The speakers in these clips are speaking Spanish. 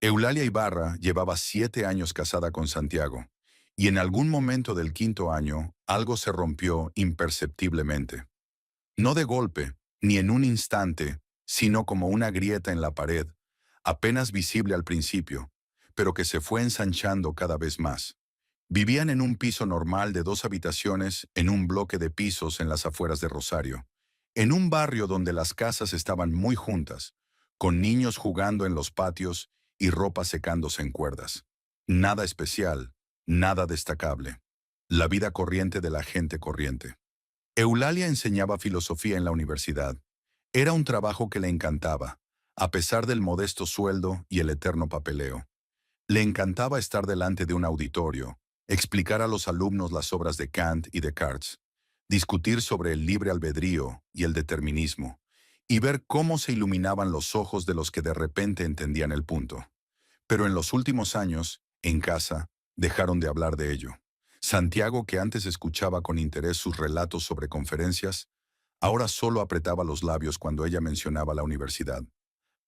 Eulalia Ibarra llevaba 7 años casada con Santiago, y en algún momento del quinto año algo se rompió imperceptiblemente. No de golpe, ni en un instante, sino como una grieta en la pared, apenas visible al principio, pero que se fue ensanchando cada vez más. Vivían en un piso normal de 2 habitaciones en un bloque de pisos en las afueras de Rosario, en un barrio donde las casas estaban muy juntas, con niños jugando en los patios y ropa secándose en cuerdas. Nada especial, nada destacable. La vida corriente de la gente corriente. Eulalia enseñaba filosofía en la universidad. Era un trabajo que le encantaba, a pesar del modesto sueldo y el eterno papeleo. Le encantaba estar delante de un auditorio, explicar a los alumnos las obras de Kant y Descartes, discutir sobre el libre albedrío y el determinismo, y ver cómo se iluminaban los ojos de los que de repente entendían el punto. Pero en los últimos años, en casa, dejaron de hablar de ello. Santiago, que antes escuchaba con interés sus relatos sobre conferencias, ahora solo apretaba los labios cuando ella mencionaba la universidad.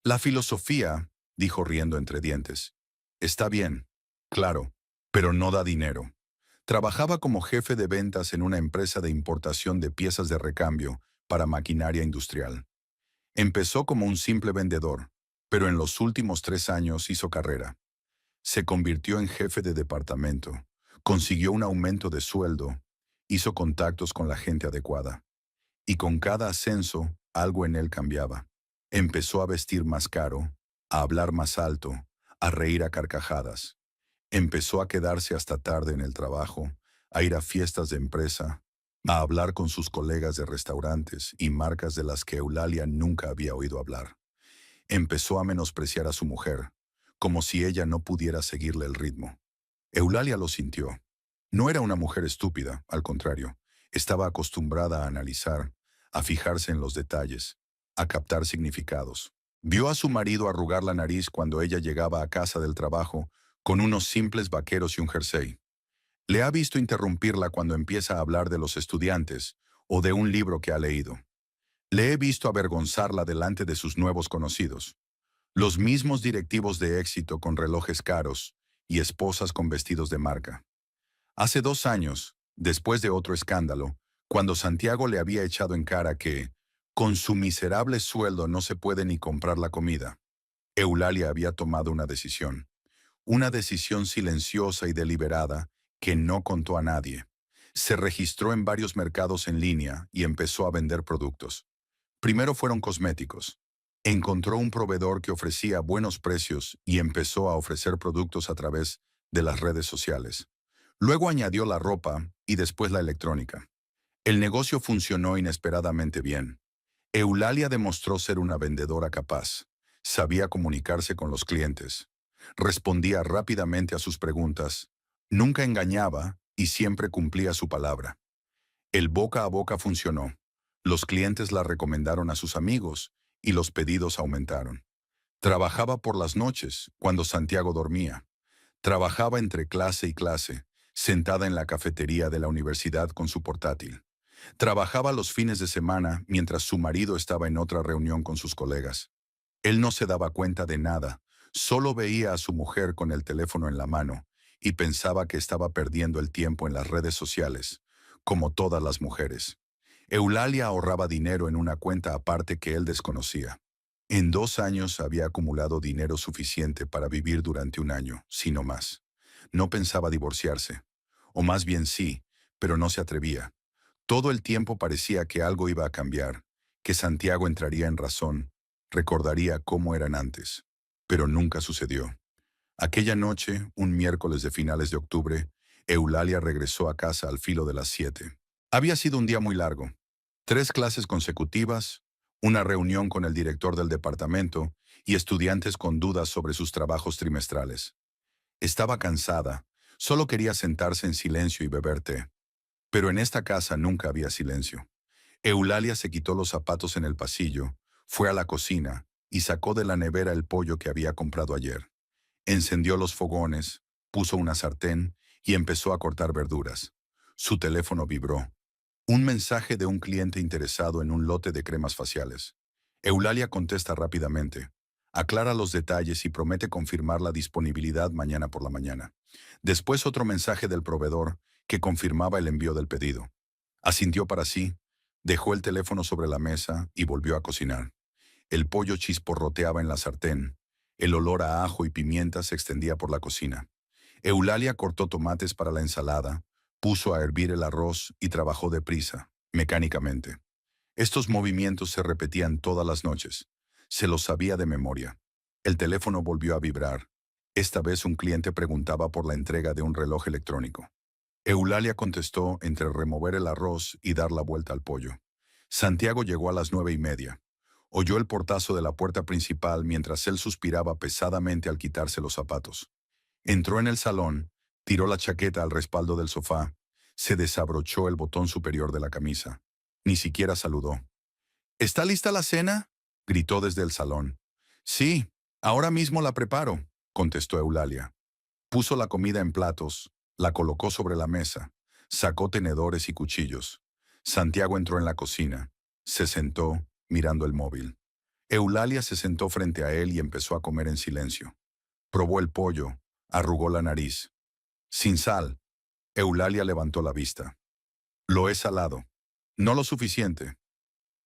La filosofía, dijo riendo entre dientes, está bien, claro, pero no da dinero. Trabajaba como jefe de ventas en una empresa de importación de piezas de recambio para maquinaria industrial. Empezó como un simple vendedor, pero en los últimos 3 años hizo carrera. Se convirtió en jefe de departamento, consiguió un aumento de sueldo, hizo contactos con la gente adecuada. Y con cada ascenso, algo en él cambiaba. Empezó a vestir más caro, a hablar más alto, a reír a carcajadas. Empezó a quedarse hasta tarde en el trabajo, a ir a fiestas de empresa, a hablar con sus colegas de restaurantes y marcas de las que Eulalia nunca había oído hablar. Empezó a menospreciar a su mujer, como si ella no pudiera seguirle el ritmo. Eulalia lo sintió. No era una mujer estúpida, al contrario, estaba acostumbrada a analizar, a fijarse en los detalles, a captar significados. Vio a su marido arrugar la nariz cuando ella llegaba a casa del trabajo con unos simples vaqueros y un jersey. Le ha visto interrumpirla cuando empieza a hablar de los estudiantes o de un libro que ha leído. Le he visto avergonzarla delante de sus nuevos conocidos. Los mismos directivos de éxito con relojes caros y esposas con vestidos de marca. Hace 2 años, después de otro escándalo, cuando Santiago le había echado en cara que, con su miserable sueldo no se puede ni comprar la comida, Eulalia había tomado una decisión silenciosa y deliberada que no contó a nadie. Se registró en varios mercados en línea y empezó a vender productos. Primero fueron cosméticos. Encontró un proveedor que ofrecía buenos precios y empezó a ofrecer productos a través de las redes sociales. Luego añadió la ropa y después la electrónica. El negocio funcionó inesperadamente bien. Eulalia demostró ser una vendedora capaz. Sabía comunicarse con los clientes. Respondía rápidamente a sus preguntas. Nunca engañaba y siempre cumplía su palabra. El boca a boca funcionó. Los clientes la recomendaron a sus amigos y los pedidos aumentaron. Trabajaba por las noches, cuando Santiago dormía. Trabajaba entre clase y clase, sentada en la cafetería de la universidad con su portátil. Trabajaba los fines de semana mientras su marido estaba en otra reunión con sus colegas. Él no se daba cuenta de nada, solo veía a su mujer con el teléfono en la mano y pensaba que estaba perdiendo el tiempo en las redes sociales, como todas las mujeres. Eulalia ahorraba dinero en una cuenta aparte que él desconocía. En 2 años había acumulado dinero suficiente para vivir durante un año, si no más. No pensaba divorciarse, o más bien sí, pero no se atrevía. Todo el tiempo parecía que algo iba a cambiar, que Santiago entraría en razón, recordaría cómo eran antes. Pero nunca sucedió. Aquella noche, un miércoles de finales de octubre, Eulalia regresó a casa al filo de las 7. Había sido un día muy largo. 3 clases consecutivas, una reunión con el director del departamento y estudiantes con dudas sobre sus trabajos trimestrales. Estaba cansada, solo quería sentarse en silencio y beber té. Pero en esta casa nunca había silencio. Eulalia se quitó los zapatos en el pasillo, fue a la cocina y sacó de la nevera el pollo que había comprado ayer. Encendió los fogones, puso una sartén y empezó a cortar verduras. Su teléfono vibró. Un mensaje de un cliente interesado en un lote de cremas faciales. Eulalia contesta rápidamente. Aclara los detalles y promete confirmar la disponibilidad mañana por la mañana. Después otro mensaje del proveedor que confirmaba el envío del pedido. Asintió para sí, dejó el teléfono sobre la mesa y volvió a cocinar. El pollo chisporroteaba en la sartén. El olor a ajo y pimienta se extendía por la cocina. Eulalia cortó tomates para la ensalada, puso a hervir el arroz y trabajó deprisa, mecánicamente. Estos movimientos se repetían todas las noches. Se los sabía de memoria. El teléfono volvió a vibrar. Esta vez un cliente preguntaba por la entrega de un reloj electrónico. Eulalia contestó entre remover el arroz y dar la vuelta al pollo. Santiago llegó a las 9:30. Oyó el portazo de la puerta principal mientras él suspiraba pesadamente al quitarse los zapatos. Entró en el salón, tiró la chaqueta al respaldo del sofá, se desabrochó el botón superior de la camisa. Ni siquiera saludó. ¿Está lista la cena?, gritó desde el salón. Sí, ahora mismo la preparo, contestó Eulalia. Puso la comida en platos, la colocó sobre la mesa, sacó tenedores y cuchillos. Santiago entró en la cocina. Se sentó, mirando el móvil. Eulalia se sentó frente a él y empezó a comer en silencio. Probó el pollo, arrugó la nariz. Sin sal. Eulalia levantó la vista. Lo he salado. No lo suficiente.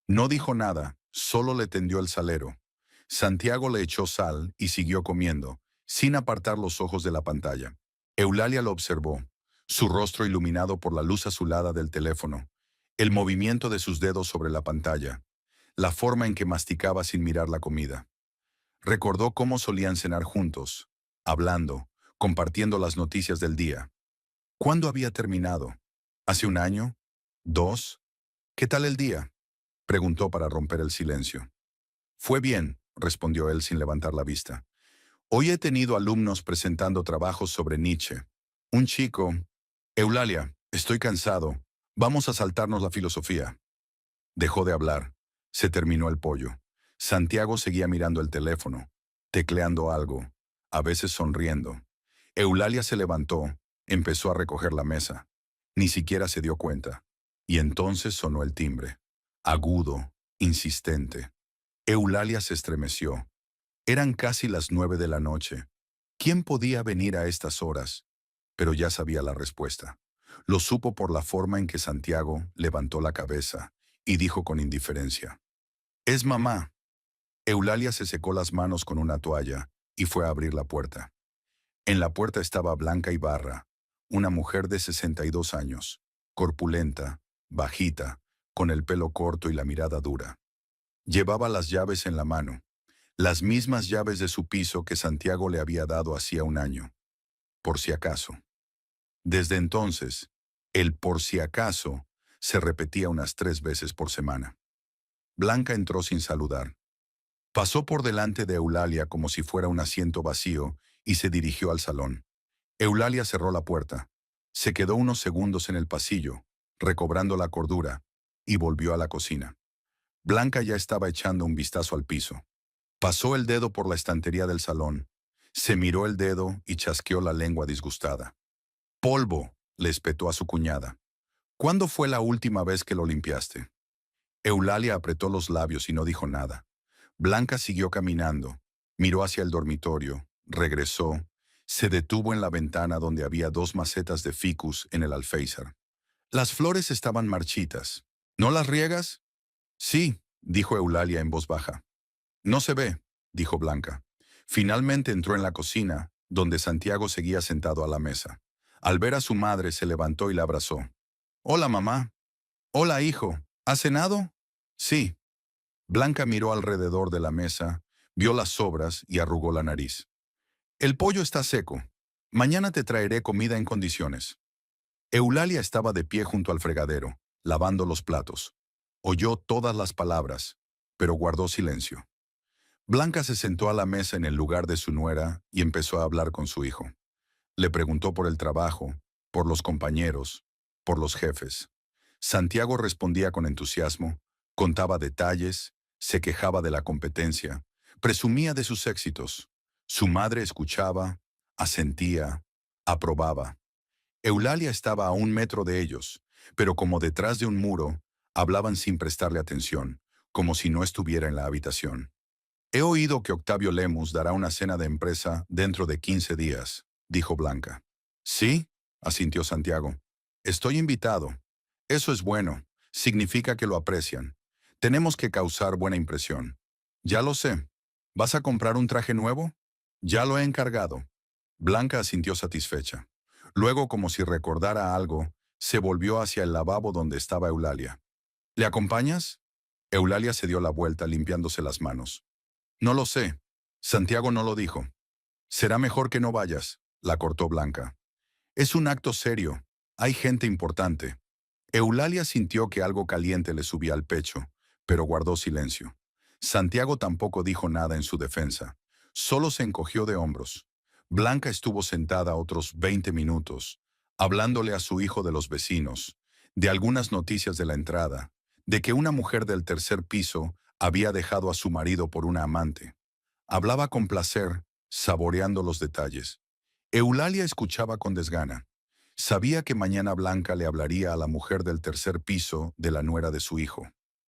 No dijo nada, solo le tendió el salero. Santiago le echó sal y siguió comiendo, sin apartar los ojos de la pantalla. Eulalia lo observó, su rostro iluminado por la luz azulada del teléfono, el movimiento de sus dedos sobre la pantalla, la forma en que masticaba sin mirar la comida. Recordó cómo solían cenar juntos, hablando, compartiendo las noticias del día. ¿Cuándo había terminado? ¿Hace un año? ¿2? ¿Qué tal el día?, preguntó para romper el silencio. Fue bien, respondió él sin levantar la vista. Hoy he tenido alumnos presentando trabajos sobre Nietzsche. Un chico... Eulalia, estoy cansado. Vamos a saltarnos la filosofía. Dejó de hablar. Se terminó el pollo. Santiago seguía mirando el teléfono, tecleando algo, a veces sonriendo. Eulalia se levantó, empezó a recoger la mesa. Ni siquiera se dio cuenta. Y entonces sonó el timbre. Agudo, insistente. Eulalia se estremeció. Eran casi las 9 de la noche. ¿Quién podía venir a estas horas? Pero ya sabía la respuesta. Lo supo por la forma en que Santiago levantó la cabeza y dijo con indiferencia: «Es mamá». Eulalia se secó las manos con una toalla y fue a abrir la puerta. En la puerta estaba Blanca Ibarra, una mujer de 62 años, corpulenta, bajita, con el pelo corto y la mirada dura. Llevaba las llaves en la mano, las mismas llaves de su piso que Santiago le había dado hacía un año, por si acaso. Desde entonces, el por si acaso se repetía unas 3 veces por semana. Blanca entró sin saludar. Pasó por delante de Eulalia como si fuera un asiento vacío y se dirigió al salón. Eulalia cerró la puerta. Se quedó unos segundos en el pasillo, recobrando la cordura, y volvió a la cocina. Blanca ya estaba echando un vistazo al piso. Pasó el dedo por la estantería del salón. Se miró el dedo y chasqueó la lengua disgustada. «Polvo», le espetó a su cuñada. «¿Cuándo fue la última vez que lo limpiaste?». Eulalia apretó los labios y no dijo nada. Blanca siguió caminando. Miró hacia el dormitorio. Regresó. Se detuvo en la ventana donde había 2 macetas de ficus en el alféizar. Las flores estaban marchitas. «¿No las riegas?». «Sí», dijo Eulalia en voz baja. «No se ve», dijo Blanca. Finalmente entró en la cocina, donde Santiago seguía sentado a la mesa. Al ver a su madre se levantó y la abrazó. «Hola, mamá». «Hola, hijo. ¿Has cenado?». «Sí». Blanca miró alrededor de la mesa, vio las sobras y arrugó la nariz. «El pollo está seco. Mañana te traeré comida en condiciones». Eulalia estaba de pie junto al fregadero, lavando los platos. Oyó todas las palabras, pero guardó silencio. Blanca se sentó a la mesa en el lugar de su nuera y empezó a hablar con su hijo. Le preguntó por el trabajo, por los compañeros, por los jefes. Santiago respondía con entusiasmo, contaba detalles, se quejaba de la competencia, presumía de sus éxitos. Su madre escuchaba, asentía, aprobaba. Eulalia estaba a 1 metro de ellos, pero como detrás de un muro, hablaban sin prestarle atención, como si no estuviera en la habitación. He oído que Octavio Lemus dará una cena de empresa dentro de 15 días, dijo Blanca. Sí, asintió Santiago. Estoy invitado. Eso es bueno. Significa que lo aprecian. Tenemos que causar buena impresión. Ya lo sé. ¿Vas a comprar un traje nuevo? Ya lo he encargado. Blanca asintió satisfecha. Luego, como si recordara algo, se volvió hacia el lavabo donde estaba Eulalia. ¿Le acompañas? Eulalia se dio la vuelta limpiándose las manos. No lo sé. Santiago no lo dijo. Será mejor que no vayas, la cortó Blanca. Es un acto serio. Hay gente importante. Eulalia sintió que algo caliente le subía al pecho, pero guardó silencio. Santiago tampoco dijo nada en su defensa. Solo se encogió de hombros. Blanca estuvo sentada otros 20 minutos, hablándole a su hijo de los vecinos, de algunas noticias de la entrada, de que una mujer del tercer piso había dejado a su marido por una amante. Hablaba con placer, saboreando los detalles. Eulalia escuchaba con desgana. Sabía que mañana Blanca le hablaría a la mujer del tercer piso de la nuera de su hijo.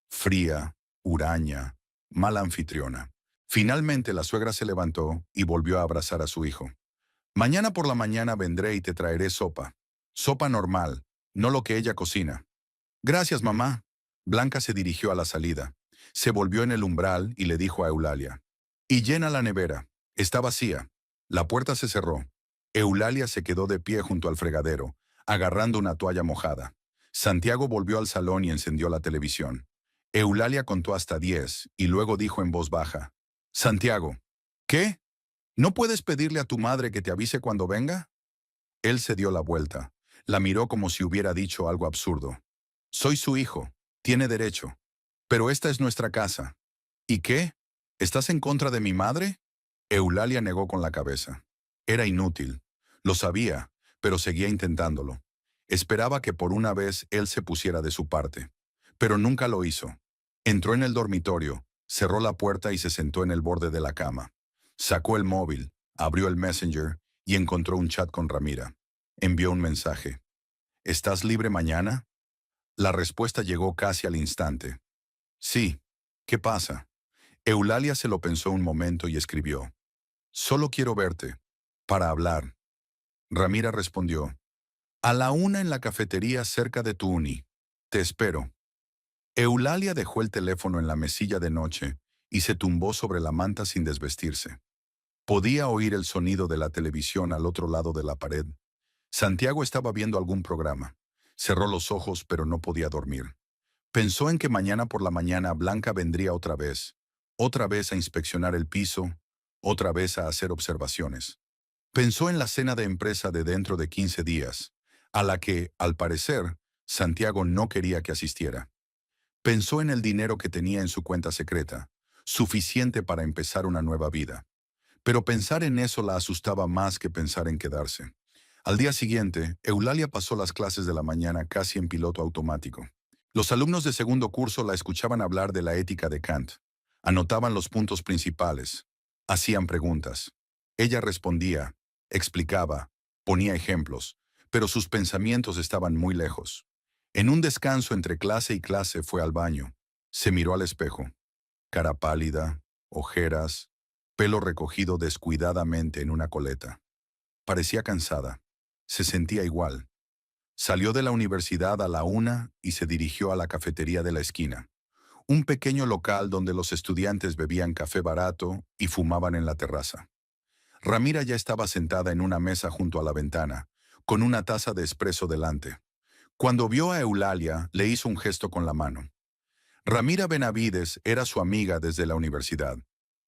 Fría, huraña, mala anfitriona. Finalmente la suegra se levantó y volvió a abrazar a su hijo. Mañana por la mañana vendré y te traeré sopa. Sopa normal, no lo que ella cocina. Gracias, mamá. Blanca se dirigió a la salida. Se volvió en el umbral y le dijo a Eulalia. Y llena la nevera. Está vacía. La puerta se cerró. Eulalia se quedó de pie junto al fregadero, agarrando una toalla mojada. Santiago volvió al salón y encendió la televisión. Eulalia contó hasta 10 y luego dijo en voz baja. Santiago, ¿qué? ¿No puedes pedirle a tu madre que te avise cuando venga? Él se dio la vuelta. La miró como si hubiera dicho algo absurdo. Soy su hijo. Tiene derecho. Pero esta es nuestra casa. ¿Y qué? ¿Estás en contra de mi madre? Eulalia negó con la cabeza. Era inútil. Lo sabía, pero seguía intentándolo. Esperaba que por una vez él se pusiera de su parte. Pero nunca lo hizo. Entró en el dormitorio, cerró la puerta y se sentó en el borde de la cama. Sacó el móvil, abrió el Messenger y encontró un chat con Ramira. Envió un mensaje. ¿Estás libre mañana? La respuesta llegó casi al instante. Sí. ¿Qué pasa? Eulalia se lo pensó un momento y escribió. Solo quiero verte. Para hablar. Ramira respondió. A la 1 en la cafetería cerca de tu uni. Te espero. Eulalia dejó el teléfono en la mesilla de noche y se tumbó sobre la manta sin desvestirse. Podía oír el sonido de la televisión al otro lado de la pared. Santiago estaba viendo algún programa. Cerró los ojos, pero no podía dormir. Pensó en que mañana por la mañana Blanca vendría otra vez a inspeccionar el piso, otra vez a hacer observaciones. Pensó en la cena de empresa de dentro de 15 días, a la que, al parecer, Santiago no quería que asistiera. Pensó en el dinero que tenía en su cuenta secreta, suficiente para empezar una nueva vida. Pero pensar en eso la asustaba más que pensar en quedarse. Al día siguiente, Eulalia pasó las clases de la mañana casi en piloto automático. Los alumnos de segundo curso la escuchaban hablar de la ética de Kant. Anotaban los puntos principales. Hacían preguntas. Ella respondía, explicaba, ponía ejemplos, pero sus pensamientos estaban muy lejos. En un descanso entre clase y clase fue al baño. Se miró al espejo. Cara pálida, ojeras, pelo recogido descuidadamente en una coleta. Parecía cansada. Se sentía igual. Salió de la universidad a la 1 y se dirigió a la cafetería de la esquina. Un pequeño local donde los estudiantes bebían café barato y fumaban en la terraza. Ramira ya estaba sentada en una mesa junto a la ventana, con una taza de espresso delante. Cuando vio a Eulalia, le hizo un gesto con la mano. Ramira Benavides era su amiga desde la universidad.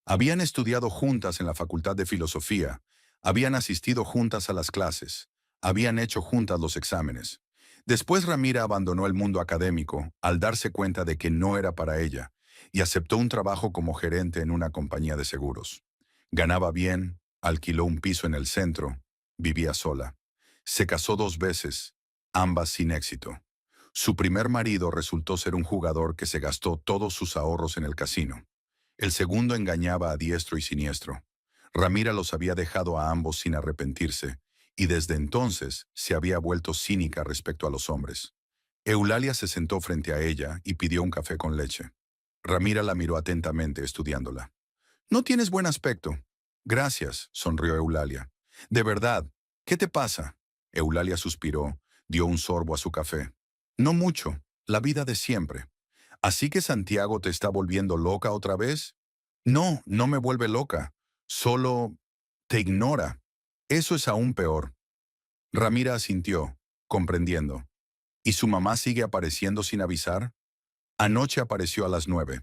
Habían estudiado juntas en la Facultad de Filosofía, habían asistido juntas a las clases, habían hecho juntas los exámenes. Después Ramira abandonó el mundo académico al darse cuenta de que no era para ella y aceptó un trabajo como gerente en una compañía de seguros. Ganaba bien, alquiló un piso en el centro, vivía sola. Se casó 2 veces, ambas sin éxito. Su primer marido resultó ser un jugador que se gastó todos sus ahorros en el casino. El segundo engañaba a diestro y siniestro. Ramira los había dejado a ambos sin arrepentirse, y desde entonces se había vuelto cínica respecto a los hombres. Eulalia se sentó frente a ella y pidió un café con leche. Ramira la miró atentamente estudiándola. No tienes buen aspecto. Gracias, sonrió Eulalia. De verdad, ¿qué te pasa? Eulalia suspiró, dio un sorbo a su café. No mucho, la vida de siempre. ¿Así que Santiago te está volviendo loca otra vez? No, no me vuelve loca. Solo te ignora. Eso es aún peor. Ramira asintió, comprendiendo. ¿Y su mamá sigue apareciendo sin avisar? Anoche apareció a las 9.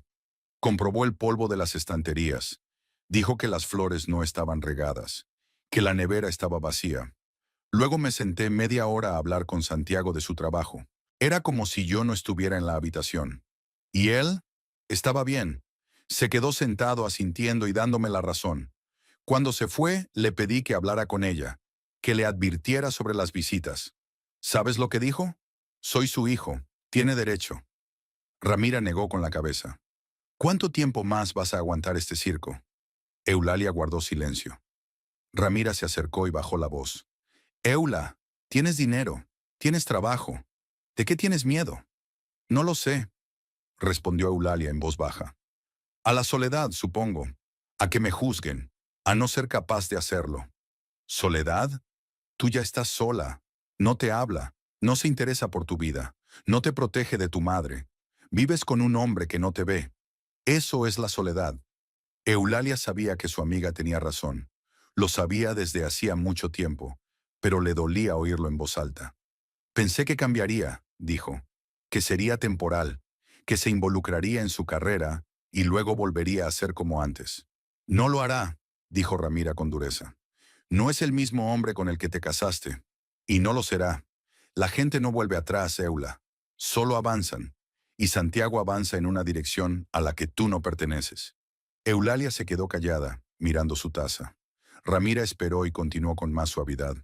Comprobó el polvo de las estanterías. Dijo que las flores no estaban regadas, que la nevera estaba vacía. Luego me senté media hora a hablar con Santiago de su trabajo. Era como si yo no estuviera en la habitación. Y él estaba bien. Se quedó sentado asintiendo y dándome la razón. Cuando se fue, le pedí que hablara con ella, que le advirtiera sobre las visitas. ¿Sabes lo que dijo? Soy su hijo, tiene derecho. Ramira negó con la cabeza. ¿Cuánto tiempo más vas a aguantar este circo? Eulalia guardó silencio. Ramira se acercó y bajó la voz. Eula, tienes dinero, tienes trabajo. ¿De qué tienes miedo? No lo sé, respondió Eulalia en voz baja. A la soledad, supongo. A que me juzguen. A no ser capaz de hacerlo. ¿Soledad? Tú ya estás sola. No te habla. No se interesa por tu vida. No te protege de tu madre. Vives con un hombre que no te ve. Eso es la soledad. Eulalia sabía que su amiga tenía razón. Lo sabía desde hacía mucho tiempo, pero le dolía oírlo en voz alta. Pensé que cambiaría, dijo, que sería temporal, que se involucraría en su carrera y luego volvería a ser como antes. No lo hará, dijo Ramira con dureza. No es el mismo hombre con el que te casaste, y no lo será. La gente no vuelve atrás, Eula. Solo avanzan, y Santiago avanza en una dirección a la que tú no perteneces. Eulalia se quedó callada, mirando su taza. Ramira esperó y continuó con más suavidad.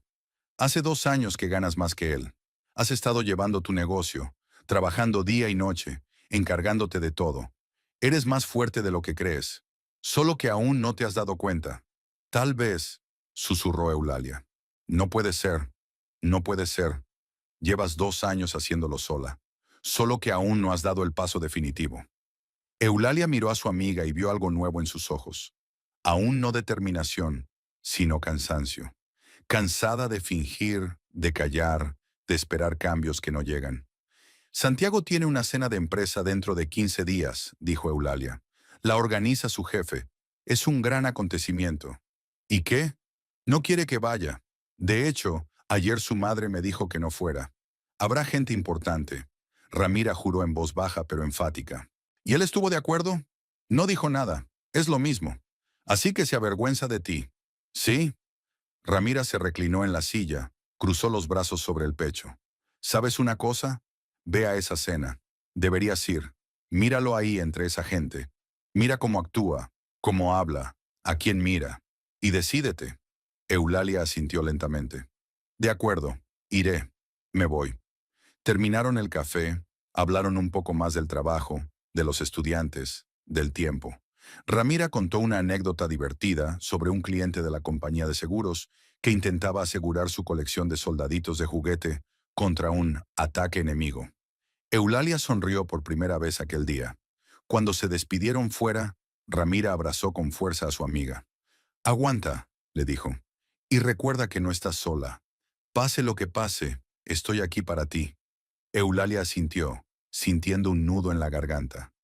Hace 2 años que ganas más que él. Has estado llevando tu negocio, trabajando día y noche, encargándote de todo. Eres más fuerte de lo que crees. Solo que aún no te has dado cuenta. Tal vez, susurró Eulalia. No puede ser, no puede ser. Llevas 2 años haciéndolo sola. Solo que aún no has dado el paso definitivo. Eulalia miró a su amiga y vio algo nuevo en sus ojos. Aún no determinación, sino cansancio. Cansada de fingir, de callar, de esperar cambios que no llegan. Santiago tiene una cena de empresa dentro de 15 días, dijo Eulalia. La organiza su jefe. Es un gran acontecimiento. ¿Y qué? No quiere que vaya. De hecho, ayer su madre me dijo que no fuera. Habrá gente importante. Ramira juró en voz baja pero enfática. ¿Y él estuvo de acuerdo? No dijo nada. Es lo mismo. Así que se avergüenza de ti. Sí. Ramira se reclinó en la silla, cruzó los brazos sobre el pecho. ¿Sabes una cosa? Ve a esa cena. Deberías ir. Míralo ahí entre esa gente. Mira cómo actúa, cómo habla, a quién mira. Y decídete. Eulalia asintió lentamente. De acuerdo, iré. Me voy. Terminaron el café, hablaron un poco más del trabajo, de los estudiantes, del tiempo. Ramira contó una anécdota divertida sobre un cliente de la compañía de seguros que intentaba asegurar su colección de soldaditos de juguete contra un ataque enemigo. Eulalia sonrió por primera vez aquel día. Cuando se despidieron fuera, Ramira abrazó con fuerza a su amiga. Aguanta, le dijo, y recuerda que no estás sola. Pase lo que pase, estoy aquí para ti. Eulalia asintió, sintiendo un nudo en la garganta.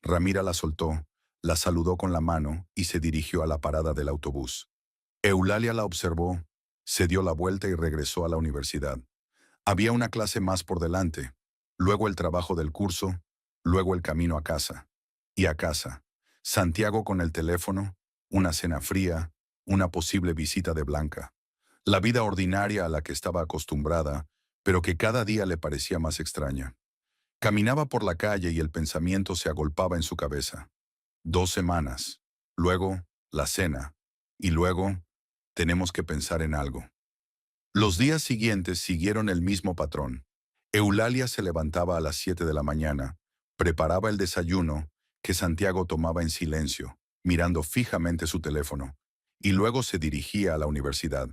Ramira la soltó, la saludó con la mano y se dirigió a la parada del autobús. Eulalia la observó, se dio la vuelta y regresó a la universidad. Había una clase más por delante, luego el trabajo del curso, luego el camino a casa. Y a casa, Santiago con el teléfono, una cena fría, una posible visita de Blanca. La vida ordinaria a la que estaba acostumbrada, pero que cada día le parecía más extraña. Caminaba por la calle y el pensamiento se agolpaba en su cabeza. 2 semanas, luego la cena, y luego tenemos que pensar en algo. Los días siguientes siguieron el mismo patrón. Eulalia se levantaba a las 7 de la mañana, preparaba el desayuno, que Santiago tomaba en silencio, mirando fijamente su teléfono, y luego se dirigía a la universidad.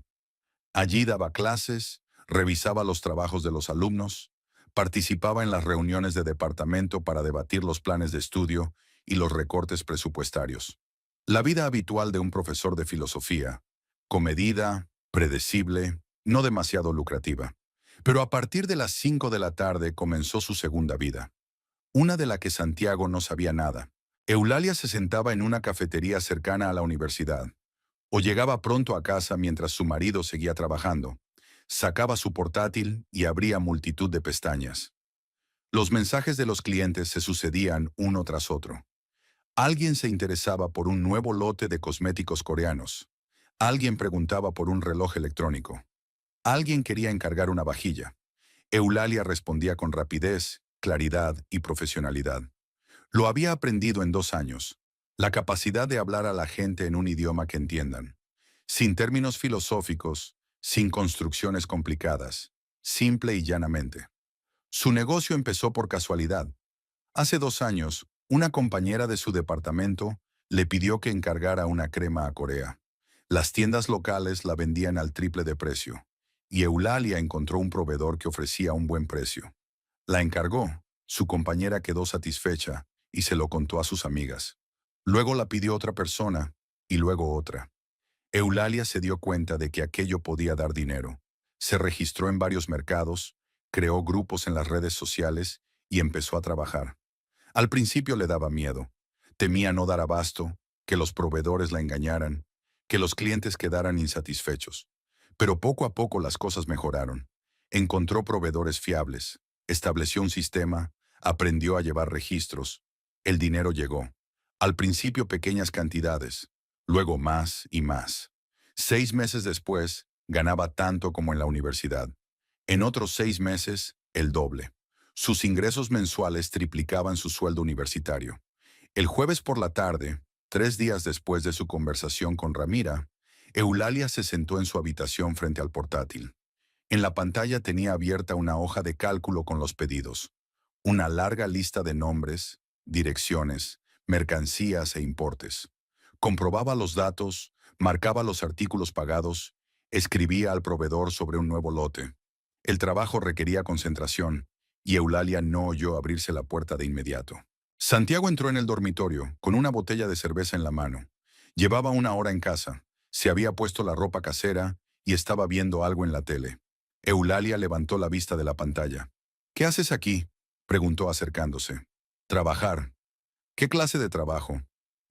Allí daba clases, revisaba los trabajos de los alumnos, participaba en las reuniones de departamento para debatir los planes de estudio y los recortes presupuestarios. La vida habitual de un profesor de filosofía, comedida, predecible, no demasiado lucrativa. Pero a partir de las 5 de la tarde comenzó su segunda vida, una de la que Santiago no sabía nada. Eulalia se sentaba en una cafetería cercana a la universidad, o llegaba pronto a casa mientras su marido seguía trabajando. Sacaba su portátil y abría multitud de pestañas. Los mensajes de los clientes se sucedían uno tras otro. Alguien se interesaba por un nuevo lote de cosméticos coreanos. Alguien preguntaba por un reloj electrónico. Alguien quería encargar una vajilla. Eulalia respondía con rapidez, claridad y profesionalidad. Lo había aprendido en 2 años. La capacidad de hablar a la gente en un idioma que entiendan. Sin términos filosóficos, sin construcciones complicadas. Simple y llanamente. Su negocio empezó por casualidad. Hace 2 años, una compañera de su departamento le pidió que encargara una crema a Corea. Las tiendas locales la vendían al triple de precio, y Eulalia encontró un proveedor que ofrecía un buen precio. La encargó, su compañera quedó satisfecha y se lo contó a sus amigas. Luego la pidió otra persona, y luego otra. Eulalia se dio cuenta de que aquello podía dar dinero. Se registró en varios mercados, creó grupos en las redes sociales y empezó a trabajar. Al principio le daba miedo. Temía no dar abasto, que los proveedores la engañaran, que los clientes quedaran insatisfechos. Pero poco a poco las cosas mejoraron. Encontró proveedores fiables, estableció un sistema, aprendió a llevar registros. El dinero llegó. Al principio pequeñas cantidades, luego más y más. 6 meses después, ganaba tanto como en la universidad. En otros 6 meses, el doble. Sus ingresos mensuales triplicaban su sueldo universitario. El jueves por la tarde, 3 días después de su conversación con Ramira, Eulalia se sentó en su habitación frente al portátil. En la pantalla tenía abierta una hoja de cálculo con los pedidos, una larga lista de nombres, direcciones, mercancías e importes. Comprobaba los datos, marcaba los artículos pagados, escribía al proveedor sobre un nuevo lote. El trabajo requería concentración, y Eulalia no oyó abrirse la puerta de inmediato. Santiago entró en el dormitorio, con una botella de cerveza en la mano. Llevaba 1 hora en casa, se había puesto la ropa casera y estaba viendo algo en la tele. Eulalia levantó la vista de la pantalla. «¿Qué haces aquí?», preguntó acercándose. «Trabajar». «¿Qué clase de trabajo?».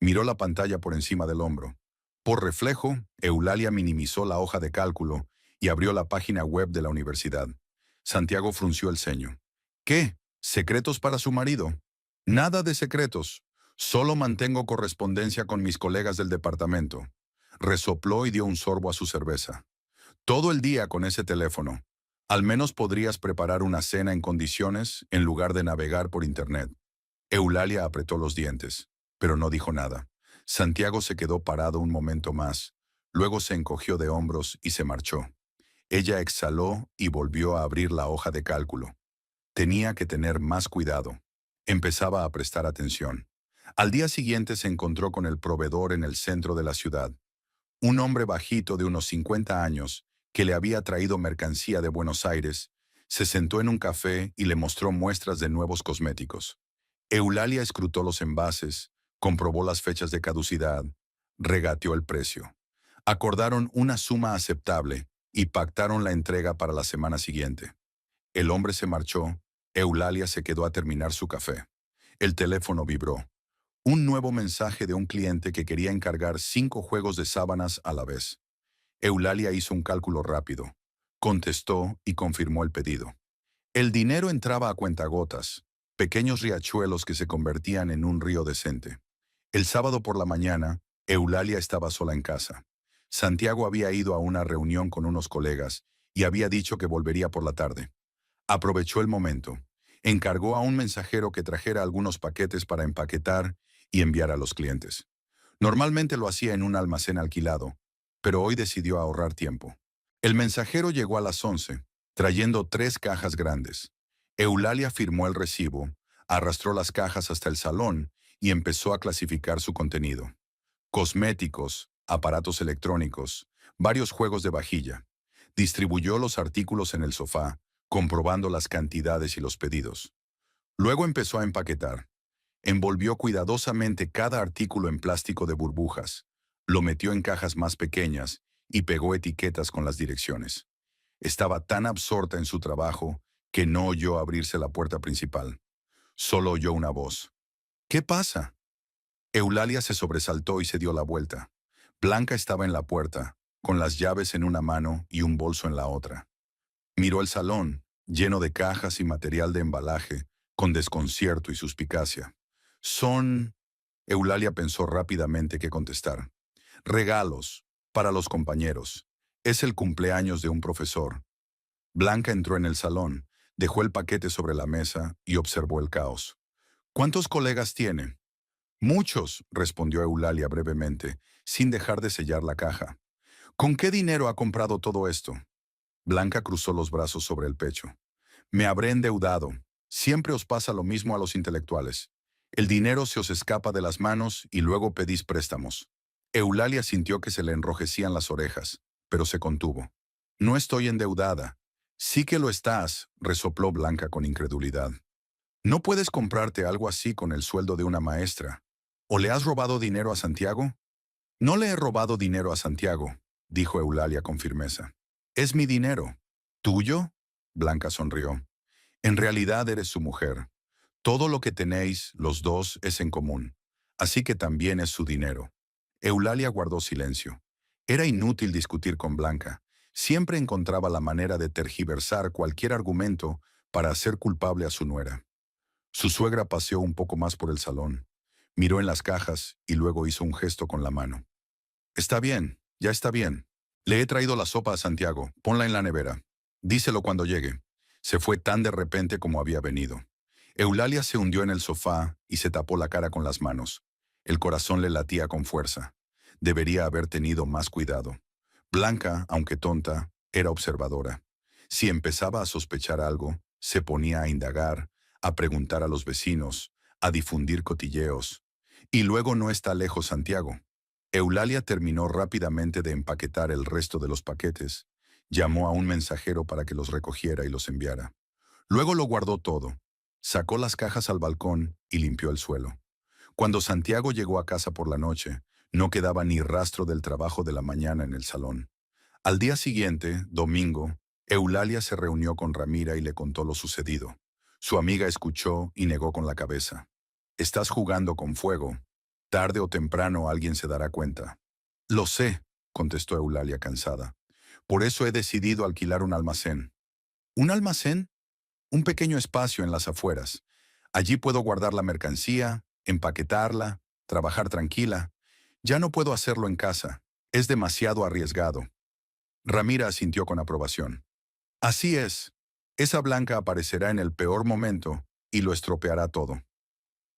Miró la pantalla por encima del hombro. Por reflejo, Eulalia minimizó la hoja de cálculo y abrió la página web de la universidad. Santiago frunció el ceño. «¿Qué? ¿Secretos para su marido?». «Nada de secretos. Solo mantengo correspondencia con mis colegas del departamento». Resopló y dio un sorbo a su cerveza. «Todo el día con ese teléfono. Al menos podrías preparar una cena en condiciones en lugar de navegar por internet». Eulalia apretó los dientes, pero no dijo nada. Santiago se quedó parado un momento más. Luego se encogió de hombros y se marchó. Ella exhaló y volvió a abrir la hoja de cálculo. Tenía que tener más cuidado. Empezaba a prestar atención. Al día siguiente se encontró con el proveedor en el centro de la ciudad. Un hombre bajito de unos 50 años, que le había traído mercancía de Buenos Aires, se sentó en un café y le mostró muestras de nuevos cosméticos. Eulalia escrutó los envases, comprobó las fechas de caducidad, regateó el precio. Acordaron una suma aceptable y pactaron la entrega para la semana siguiente. El hombre se marchó, Eulalia se quedó a terminar su café. El teléfono vibró. Un nuevo mensaje de un cliente que quería encargar 5 juegos de sábanas a la vez. Eulalia hizo un cálculo rápido. Contestó y confirmó el pedido. El dinero entraba a cuentagotas, pequeños riachuelos que se convertían en un río decente. El sábado por la mañana, Eulalia estaba sola en casa. Santiago había ido a una reunión con unos colegas y había dicho que volvería por la tarde. Aprovechó el momento. Encargó a un mensajero que trajera algunos paquetes para empaquetar y enviar a los clientes. Normalmente lo hacía en un almacén alquilado, pero hoy decidió ahorrar tiempo. El mensajero llegó a las 11, trayendo 3 cajas grandes. Eulalia firmó el recibo, arrastró las cajas hasta el salón y empezó a clasificar su contenido. Cosméticos, aparatos electrónicos, varios juegos de vajilla. Distribuyó los artículos en el sofá, comprobando las cantidades y los pedidos. Luego empezó a empaquetar. Envolvió cuidadosamente cada artículo en plástico de burbujas, lo metió en cajas más pequeñas y pegó etiquetas con las direcciones. Estaba tan absorta en su trabajo que no oyó abrirse la puerta principal. Solo oyó una voz. ¿Qué pasa? Eulalia se sobresaltó y se dio la vuelta. Blanca estaba en la puerta, con las llaves en una mano y un bolso en la otra. Miró el salón, lleno de cajas y material de embalaje, con desconcierto y suspicacia. Son... Eulalia pensó rápidamente qué contestar. Regalos, para los compañeros. Es el cumpleaños de un profesor. Blanca entró en el salón, dejó el paquete sobre la mesa y observó el caos. ¿Cuántos colegas tiene? Muchos, respondió Eulalia brevemente, sin dejar de sellar la caja. ¿Con qué dinero ha comprado todo esto? Blanca cruzó los brazos sobre el pecho. Me habré endeudado. Siempre os pasa lo mismo a los intelectuales. El dinero se os escapa de las manos y luego pedís préstamos. Eulalia sintió que se le enrojecían las orejas, pero se contuvo. No estoy endeudada. Sí que lo estás, resopló Blanca con incredulidad. No puedes comprarte algo así con el sueldo de una maestra. ¿O le has robado dinero a Santiago? No le he robado dinero a Santiago, dijo Eulalia con firmeza. Es mi dinero. ¿Tuyo? Blanca sonrió. En realidad eres su mujer. Todo lo que tenéis, los dos, es en común. Así que también es su dinero. Eulalia guardó silencio. Era inútil discutir con Blanca. Siempre encontraba la manera de tergiversar cualquier argumento para hacer culpable a su nuera. Su suegra paseó un poco más por el salón. Miró en las cajas y luego hizo un gesto con la mano. Está bien, ya está bien. Le he traído la sopa a Santiago. Ponla en la nevera. Díselo cuando llegue. Se fue tan de repente como había venido. Eulalia se hundió en el sofá y se tapó la cara con las manos. El corazón le latía con fuerza. Debería haber tenido más cuidado. Blanca, aunque tonta, era observadora. Si empezaba a sospechar algo, se ponía a indagar, a preguntar a los vecinos, a difundir cotilleos. Y luego no está lejos Santiago. Eulalia terminó rápidamente de empaquetar el resto de los paquetes. Llamó a un mensajero para que los recogiera y los enviara. Luego lo guardó todo. Sacó las cajas al balcón y limpió el suelo. Cuando Santiago llegó a casa por la noche, no quedaba ni rastro del trabajo de la mañana en el salón. Al día siguiente, domingo, Eulalia se reunió con Ramira y le contó lo sucedido. Su amiga escuchó y negó con la cabeza. Estás jugando con fuego. Tarde o temprano alguien se dará cuenta. Lo sé, contestó Eulalia cansada. Por eso he decidido alquilar un almacén. ¿Un almacén? Un pequeño espacio en las afueras. Allí puedo guardar la mercancía, empaquetarla, trabajar tranquila. Ya no puedo hacerlo en casa. Es demasiado arriesgado. Ramira asintió con aprobación. Así es. Esa Blanca aparecerá en el peor momento y lo estropeará todo.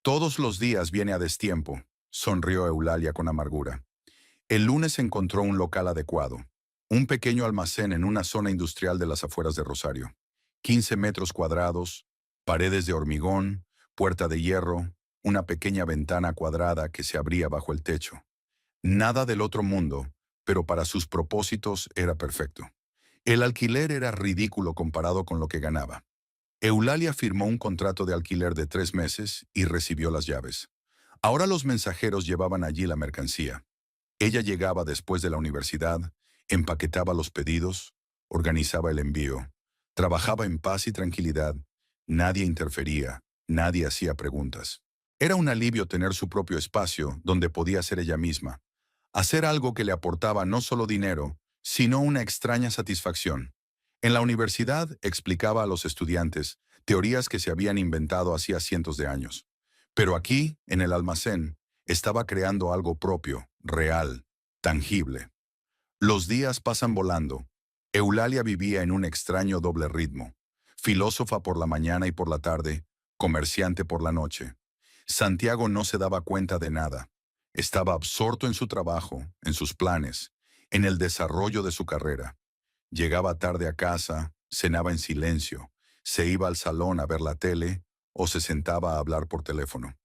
Todos los días viene a destiempo, sonrió Eulalia con amargura. El lunes encontró un local adecuado. Un pequeño almacén en una zona industrial de las afueras de Rosario. 15 metros cuadrados, paredes de hormigón, puerta de hierro, una pequeña ventana cuadrada que se abría bajo el techo. Nada del otro mundo, pero para sus propósitos era perfecto. El alquiler era ridículo comparado con lo que ganaba. Eulalia firmó un contrato de alquiler de 3 meses y recibió las llaves. Ahora los mensajeros llevaban allí la mercancía. Ella llegaba después de la universidad, empaquetaba los pedidos, organizaba el envío. Trabajaba en paz y tranquilidad. Nadie interfería, nadie hacía preguntas. Era un alivio tener su propio espacio donde podía ser ella misma. Hacer algo que le aportaba no solo dinero, sino una extraña satisfacción. En la universidad explicaba a los estudiantes teorías que se habían inventado hacía cientos de años. Pero aquí, en el almacén, estaba creando algo propio, real, tangible. Los días pasan volando. Eulalia vivía en un extraño doble ritmo. Filósofa por la mañana y por la tarde, comerciante por la noche. Santiago no se daba cuenta de nada. Estaba absorto en su trabajo, en sus planes, en el desarrollo de su carrera. Llegaba tarde a casa, cenaba en silencio, se iba al salón a ver la tele o se sentaba a hablar por teléfono.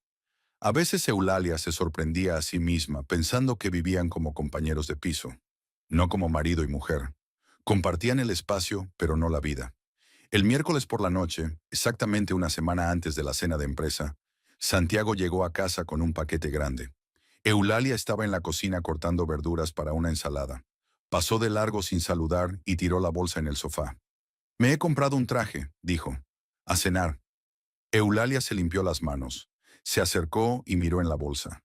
A veces Eulalia se sorprendía a sí misma pensando que vivían como compañeros de piso, no como marido y mujer. Compartían el espacio, pero no la vida. El miércoles por la noche, exactamente una semana antes de la cena de empresa, Santiago llegó a casa con un paquete grande. Eulalia estaba en la cocina cortando verduras para una ensalada. Pasó de largo sin saludar y tiró la bolsa en el sofá. Me he comprado un traje, dijo. A cenar. Eulalia se limpió las manos. Se acercó y miró en la bolsa.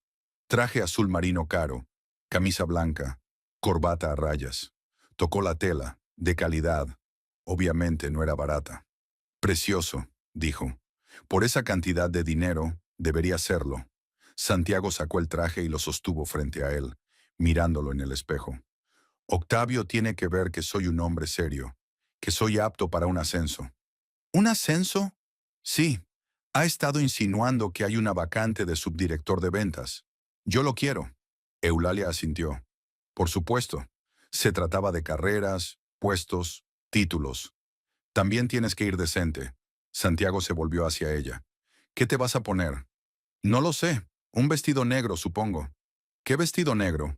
Traje azul marino caro, camisa blanca, corbata a rayas. Tocó la tela, de calidad. Obviamente no era barata. Precioso, dijo. Por esa cantidad de dinero, debería serlo. Santiago sacó el traje y lo sostuvo frente a él, mirándolo en el espejo. Octavio tiene que ver que soy un hombre serio, que soy apto para un ascenso. ¿Un ascenso? Sí. Ha estado insinuando que hay una vacante de subdirector de ventas. Yo lo quiero. Eulalia asintió. Por supuesto. Se trataba de carreras, puestos, títulos. También tienes que ir decente. Santiago se volvió hacia ella. ¿Qué te vas a poner? No lo sé. Un vestido negro, supongo. ¿Qué vestido negro?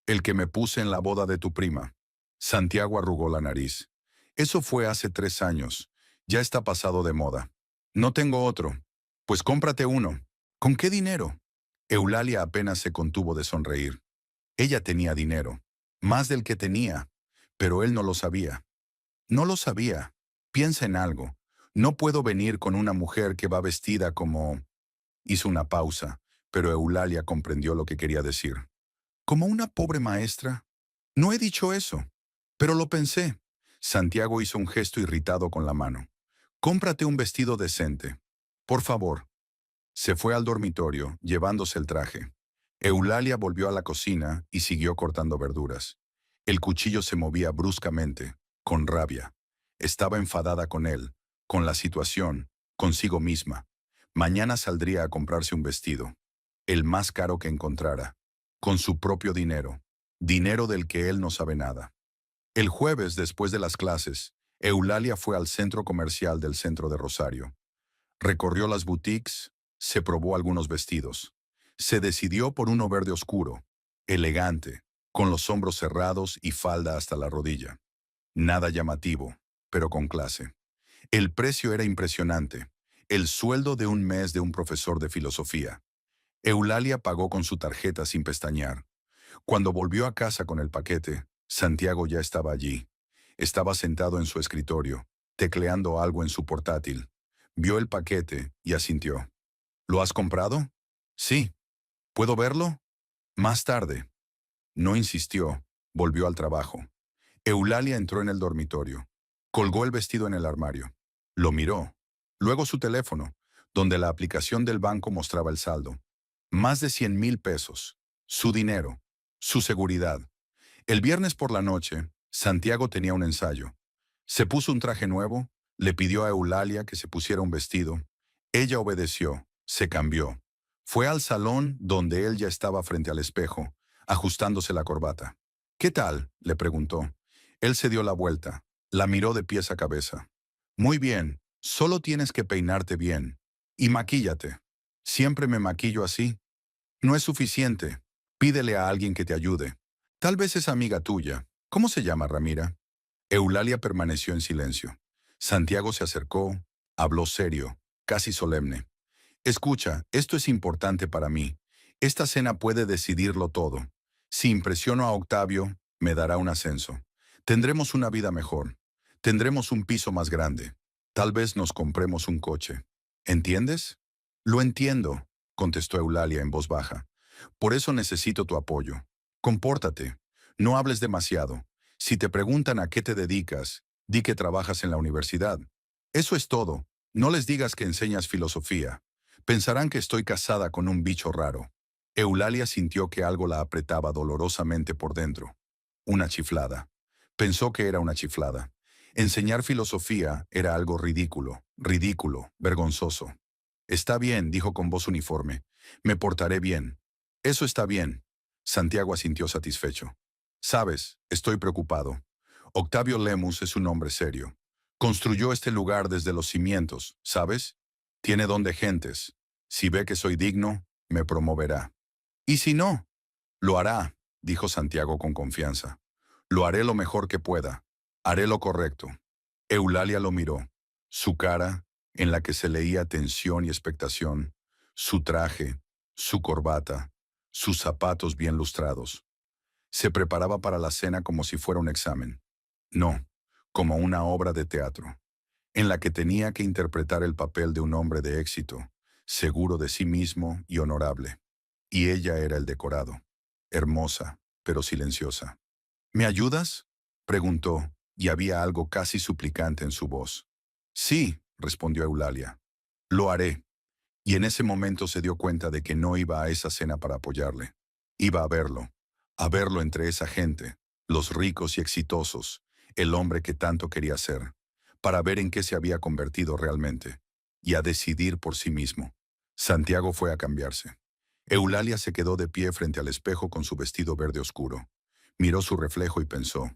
El que me puse en la boda de tu prima. Santiago arrugó la nariz. Eso fue hace 3 años. Ya está pasado de moda. No tengo otro. Pues cómprate uno. ¿Con qué dinero? Eulalia apenas se contuvo de sonreír. Ella tenía dinero. Más del que tenía. Pero él no lo sabía. No lo sabía. Piensa en algo. No puedo venir con una mujer que va vestida como... Hizo una pausa, pero Eulalia comprendió lo que quería decir. ¿Como una pobre maestra? No he dicho eso, pero lo pensé. Santiago hizo un gesto irritado con la mano. Cómprate un vestido decente. Por favor. Se fue al dormitorio, llevándose el traje. Eulalia volvió a la cocina y siguió cortando verduras. El cuchillo se movía bruscamente, con rabia. Estaba enfadada con él, con la situación, consigo misma. Mañana saldría a comprarse un vestido, el más caro que encontrara, con su propio dinero, dinero del que él no sabe nada. El jueves, después de las clases, Eulalia fue al centro comercial del centro de Rosario. Recorrió las boutiques, se probó algunos vestidos. Se decidió por uno verde oscuro, elegante, con los hombros cerrados y falda hasta la rodilla. Nada llamativo, pero con clase. El precio era impresionante, el sueldo de un mes de un profesor de filosofía. Eulalia pagó con su tarjeta sin pestañear. Cuando volvió a casa con el paquete, Santiago ya estaba allí. Estaba sentado en su escritorio, tecleando algo en su portátil. Vio el paquete y asintió. ¿Lo has comprado? Sí. ¿Puedo verlo? Más tarde. No insistió. Volvió al trabajo. Eulalia entró en el dormitorio. Colgó el vestido en el armario. Lo miró. Luego su teléfono, donde la aplicación del banco mostraba el saldo. Más de 100,000 pesos. Su dinero. Su seguridad. El viernes por la noche, Santiago tenía un ensayo. Se puso un traje nuevo, le pidió a Eulalia que se pusiera un vestido. Ella obedeció, se cambió. Fue al salón donde él ya estaba frente al espejo, ajustándose la corbata. ¿Qué tal?, le preguntó. Él se dio la vuelta, la miró de pies a cabeza. Muy bien, solo tienes que peinarte bien. Y maquíllate. Siempre me maquillo así. No es suficiente. Pídele a alguien que te ayude. Tal vez es amiga tuya. ¿Cómo se llama, Ramira? Eulalia permaneció en silencio. Santiago se acercó, habló serio, casi solemne. Escucha, esto es importante para mí. Esta cena puede decidirlo todo. Si impresiono a Octavio, me dará un ascenso. Tendremos una vida mejor. Tendremos un piso más grande. Tal vez nos compremos un coche. ¿Entiendes? Lo entiendo, contestó Eulalia en voz baja. Por eso necesito tu apoyo. Compórtate. No hables demasiado. Si te preguntan a qué te dedicas, di que trabajas en la universidad. Eso es todo. No les digas que enseñas filosofía. Pensarán que estoy casada con un bicho raro. Eulalia sintió que algo la apretaba dolorosamente por dentro. Una chiflada. Pensó que era una chiflada. Enseñar filosofía era algo ridículo, vergonzoso. Está bien, dijo con voz uniforme. Me portaré bien. Eso está bien. Santiago asintió satisfecho. Sabes, estoy preocupado. Octavio Lemus es un hombre serio. Construyó este lugar desde los cimientos, ¿sabes? Tiene don de gentes. Si ve que soy digno, me promoverá. ¿Y si no? Lo hará, dijo Santiago con confianza. Lo haré lo mejor que pueda. Haré lo correcto. Eulalia lo miró. Su cara, en la que se leía tensión y expectación, Su traje, su corbata, sus zapatos bien lustrados. Se preparaba para la cena como si fuera un examen. No, como una obra de teatro, en la que tenía que interpretar el papel de un hombre de éxito, seguro de sí mismo y honorable. Y ella era el decorado, hermosa, pero silenciosa. ¿Me ayudas?, preguntó, y había algo casi suplicante en su voz. Sí, respondió Eulalia. Lo haré. Y en ese momento se dio cuenta de que no iba a esa cena para apoyarle. Iba a verlo entre esa gente, los ricos y exitosos, el hombre que tanto quería ser, para ver en qué se había convertido realmente, y a decidir por sí mismo. Santiago fue a cambiarse. Eulalia se quedó de pie frente al espejo con su vestido verde oscuro. Miró su reflejo y pensó,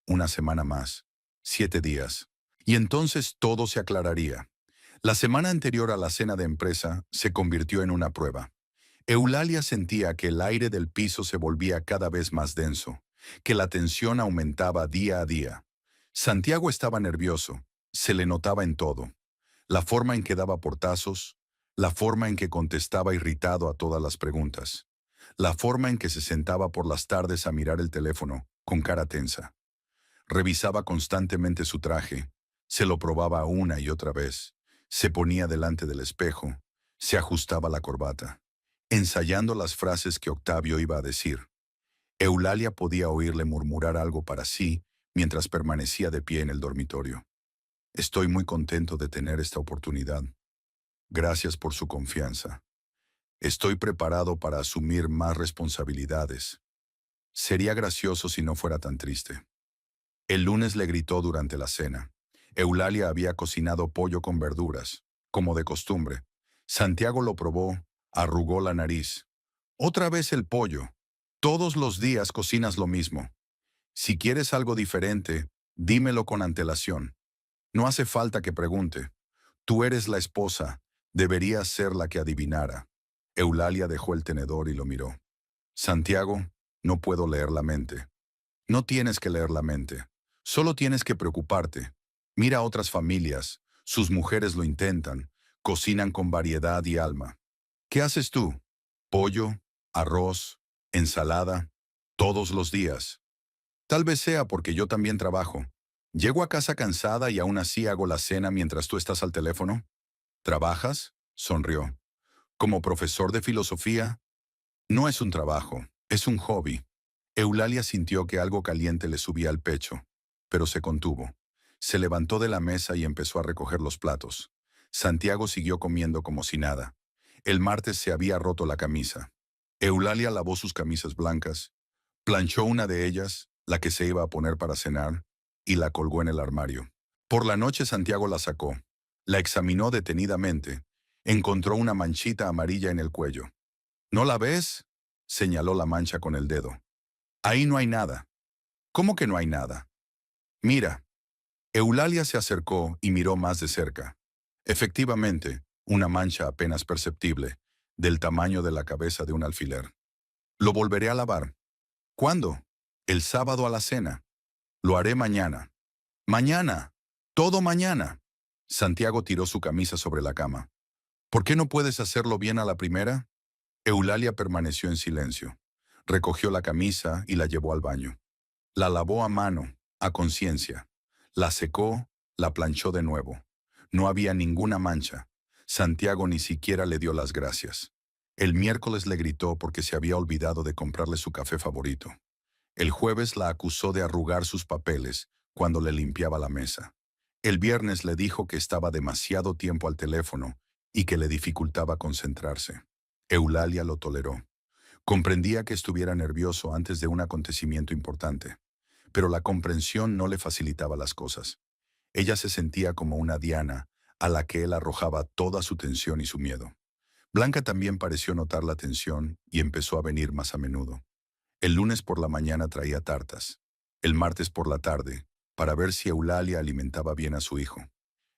una semana más, 7 días, y entonces todo se aclararía. La semana anterior a la cena de empresa se convirtió en una prueba. Eulalia sentía que el aire del piso se volvía cada vez más denso, que la tensión aumentaba día a día. Santiago estaba nervioso, se le notaba en todo. La forma en que daba portazos, la forma en que contestaba irritado a todas las preguntas, la forma en que se sentaba por las tardes a mirar el teléfono, con cara tensa. Revisaba constantemente su traje, se lo probaba una y otra vez, se ponía delante del espejo, se ajustaba la corbata, ensayando las frases que Octavio iba a decir. Eulalia podía oírle murmurar algo para sí mientras permanecía de pie en el dormitorio. Estoy muy contento de tener esta oportunidad. Gracias por su confianza. Estoy preparado para asumir más responsabilidades. Sería gracioso si no fuera tan triste. El lunes le gritó durante la cena. Eulalia había cocinado pollo con verduras, como de costumbre. Santiago lo probó, arrugó la nariz. Otra vez el pollo. Todos los días cocinas lo mismo. Si quieres algo diferente, dímelo con antelación. No hace falta que pregunte. Tú eres la esposa, deberías ser la que adivinara. Eulalia dejó el tenedor y lo miró. Santiago, no puedo leer la mente. No tienes que leer la mente. Solo tienes que preocuparte. Mira a otras familias. Sus mujeres lo intentan. Cocinan con variedad y alma. ¿Qué haces tú? Pollo, arroz, ensalada, todos los días. Tal vez sea porque yo también trabajo. Llego a casa cansada y aún así hago la cena mientras tú estás al teléfono. ¿Trabajas?, sonrió. ¿Como profesor de filosofía? No es un trabajo, es un hobby. Eulalia sintió que algo caliente le subía al pecho, pero se contuvo. Se levantó de la mesa y empezó a recoger los platos. Santiago siguió comiendo como si nada. El martes se había roto la camisa. Eulalia lavó sus camisas blancas, planchó una de ellas, la que se iba a poner para cenar, y la colgó en el armario. Por la noche Santiago la sacó. La examinó detenidamente. Encontró una manchita amarilla en el cuello. ¿No la ves?, señaló la mancha con el dedo. Ahí no hay nada. ¿Cómo que no hay nada? Mira. Eulalia se acercó y miró más de cerca. Efectivamente, una mancha apenas perceptible, del tamaño de la cabeza de un alfiler. Lo volveré a lavar. ¿Cuándo? El sábado a la cena. Lo haré mañana. Mañana. Todo mañana. Santiago tiró su camisa sobre la cama. ¿Por qué no puedes hacerlo bien a la primera? Eulalia permaneció en silencio. Recogió la camisa y la llevó al baño. La lavó a mano, a conciencia. La secó, la planchó de nuevo. No había ninguna mancha. Santiago ni siquiera le dio las gracias. El miércoles le gritó porque se había olvidado de comprarle su café favorito. El jueves la acusó de arrugar sus papeles cuando le limpiaba la mesa. El viernes le dijo que estaba demasiado tiempo al teléfono y que le dificultaba concentrarse. Eulalia lo toleró. Comprendía que estuviera nervioso antes de un acontecimiento importante, pero la comprensión no le facilitaba las cosas. Ella se sentía como una diana a la que él arrojaba toda su tensión y su miedo. Blanca también pareció notar la tensión y empezó a venir más a menudo. El lunes por la mañana traía tartas. El martes por la tarde, para ver si Eulalia alimentaba bien a su hijo.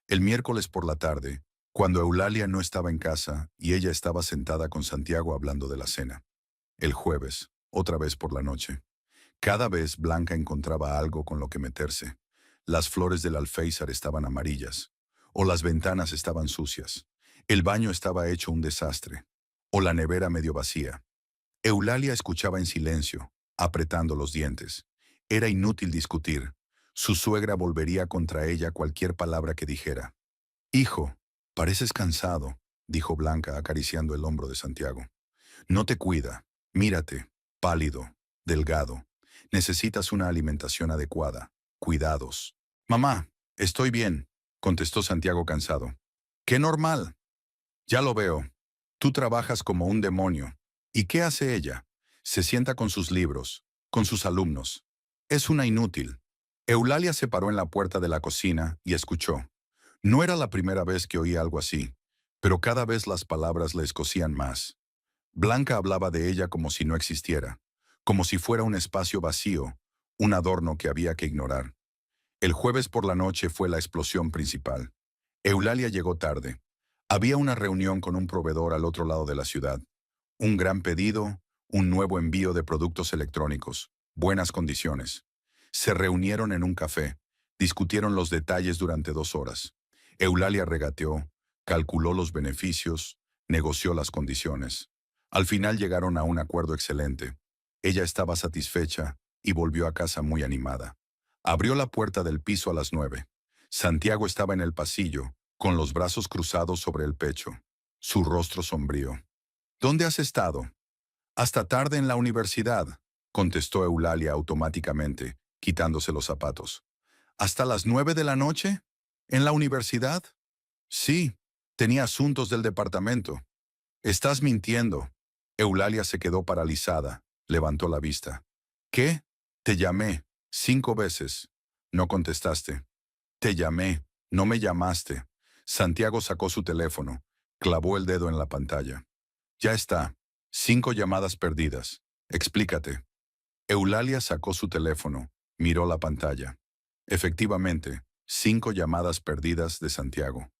El miércoles por la tarde, cuando Eulalia no estaba en casa y ella estaba sentada con Santiago hablando de la cena. El jueves, otra vez por la noche. Cada vez Blanca encontraba algo con lo que meterse. Las flores del alféizar estaban amarillas, o las ventanas estaban sucias. El baño estaba hecho un desastre, o la nevera medio vacía. Eulalia escuchaba en silencio, apretando los dientes. Era inútil discutir. Su suegra volvería contra ella cualquier palabra que dijera. «Hijo, pareces cansado», dijo Blanca acariciando el hombro de Santiago. «No te cuida. Mírate, pálido, delgado. Necesitas una alimentación adecuada. Cuidados». «Mamá, estoy bien», contestó Santiago cansado. «Qué normal. Ya lo veo. Tú trabajas como un demonio. ¿Y qué hace ella? Se sienta con sus libros, con sus alumnos. Es una inútil». Eulalia se paró en la puerta de la cocina y escuchó. No era la primera vez que oía algo así, pero cada vez las palabras le escocían más. Blanca hablaba de ella como si no existiera, como si fuera un espacio vacío, un adorno que había que ignorar. El jueves por la noche fue la explosión principal. Eulalia llegó tarde. Había una reunión con un proveedor al otro lado de la ciudad. Un gran pedido, un nuevo envío de productos electrónicos, buenas condiciones. Se reunieron en un café, discutieron los detalles durante 2 horas. Eulalia regateó, calculó los beneficios, negoció las condiciones. Al final llegaron a un acuerdo excelente. Ella estaba satisfecha y volvió a casa muy animada. Abrió la puerta del piso a las 9. Santiago estaba en el pasillo, con los brazos cruzados sobre el pecho, su rostro sombrío. «¿Dónde has estado?» «Hasta tarde en la universidad», contestó Eulalia automáticamente, quitándose los zapatos. «¿Hasta las 9 de la noche? ¿En la universidad?» «Sí, tenía asuntos del departamento». «Estás mintiendo». Eulalia se quedó paralizada, levantó la vista. «¿Qué? Te llamé 5 veces. No contestaste. Te llamé, no me llamaste». Santiago sacó su teléfono, clavó el dedo en la pantalla. «Ya está. 5 llamadas perdidas. Explícate». Eulalia sacó su teléfono, miró la pantalla. Efectivamente, 5 llamadas perdidas de Santiago.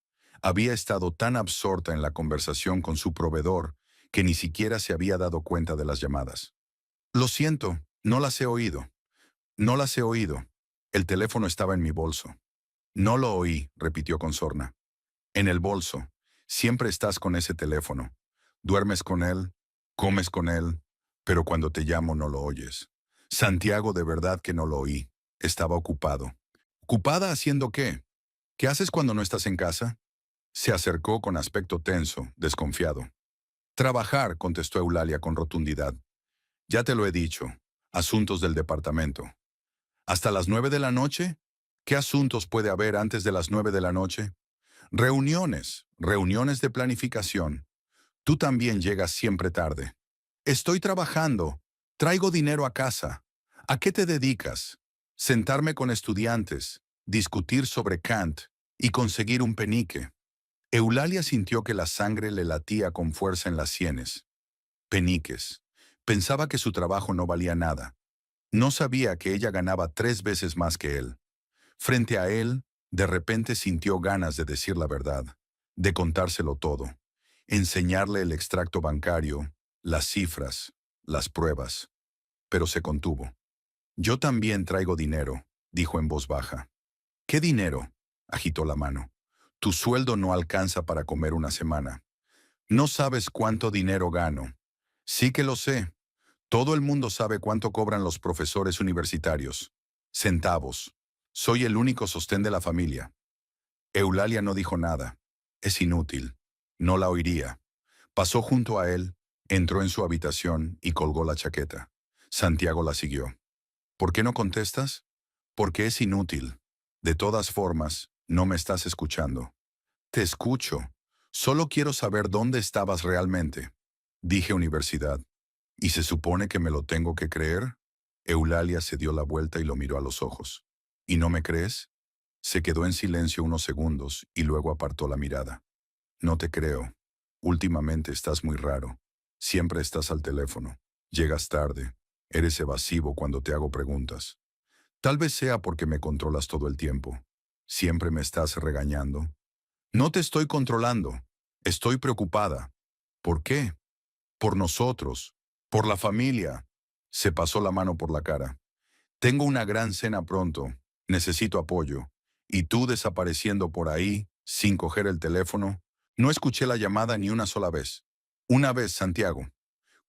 Había estado tan absorta en la conversación con su proveedor que ni siquiera se había dado cuenta de las llamadas. «Lo siento, no las he oído. No las he oído. El teléfono estaba en mi bolso». «No lo oí», repitió con sorna. «En el bolso. Siempre estás con ese teléfono. Duermes con él, comes con él, pero cuando te llamo no lo oyes». Santiago, de verdad que no lo oí. Estaba ocupado. ¿Ocupada haciendo qué? ¿Qué haces cuando no estás en casa? Se acercó con aspecto tenso, desconfiado. «Trabajar», contestó Eulalia con rotundidad. «Ya te lo he dicho. Asuntos del departamento». «¿Hasta las 9 de la noche? ¿Qué asuntos puede haber antes de las 9 de la noche?» «Reuniones, reuniones de planificación. Tú también llegas siempre tarde». «Estoy trabajando. Traigo dinero a casa». «¿A qué te dedicas?» «Sentarme con estudiantes, discutir sobre Kant y conseguir un penique». Eulalia sintió que la sangre le latía con fuerza en las sienes. Peniques. Pensaba que su trabajo no valía nada. No sabía que ella ganaba 3 veces más que él. Frente a él, de repente sintió ganas de decir la verdad, de contárselo todo, enseñarle el extracto bancario, las cifras, las pruebas. Pero se contuvo. «Yo también traigo dinero», dijo en voz baja. «¿Qué dinero?», agitó la mano. «Tu sueldo no alcanza para comer una semana». «No sabes cuánto dinero gano». «Sí que lo sé. Todo el mundo sabe cuánto cobran los profesores universitarios. Centavos. Soy el único sostén de la familia». Eulalia no dijo nada. Es inútil. No la oiría. Pasó junto a él, entró en su habitación y colgó la chaqueta. Santiago la siguió. «¿Por qué no contestas?» «Porque es inútil. De todas formas, no me estás escuchando». «Te escucho. Solo quiero saber dónde estabas realmente». «Dije universidad. ¿Y se supone que me lo tengo que creer?» Eulalia se dio la vuelta y lo miró a los ojos. «¿Y no me crees?» Se quedó en silencio unos segundos y luego apartó la mirada. «No te creo. Últimamente estás muy raro. Siempre estás al teléfono. Llegas tarde. Eres evasivo cuando te hago preguntas. Tal vez sea porque me controlas todo el tiempo. Siempre me estás regañando». «No te estoy controlando. Estoy preocupada». «¿Por qué?» «Por nosotros. Por la familia». Se pasó la mano por la cara. «Tengo una gran cena pronto. Necesito apoyo. Y tú desapareciendo por ahí, sin coger el teléfono, No escuché la llamada ni una sola vez. Una vez, Santiago.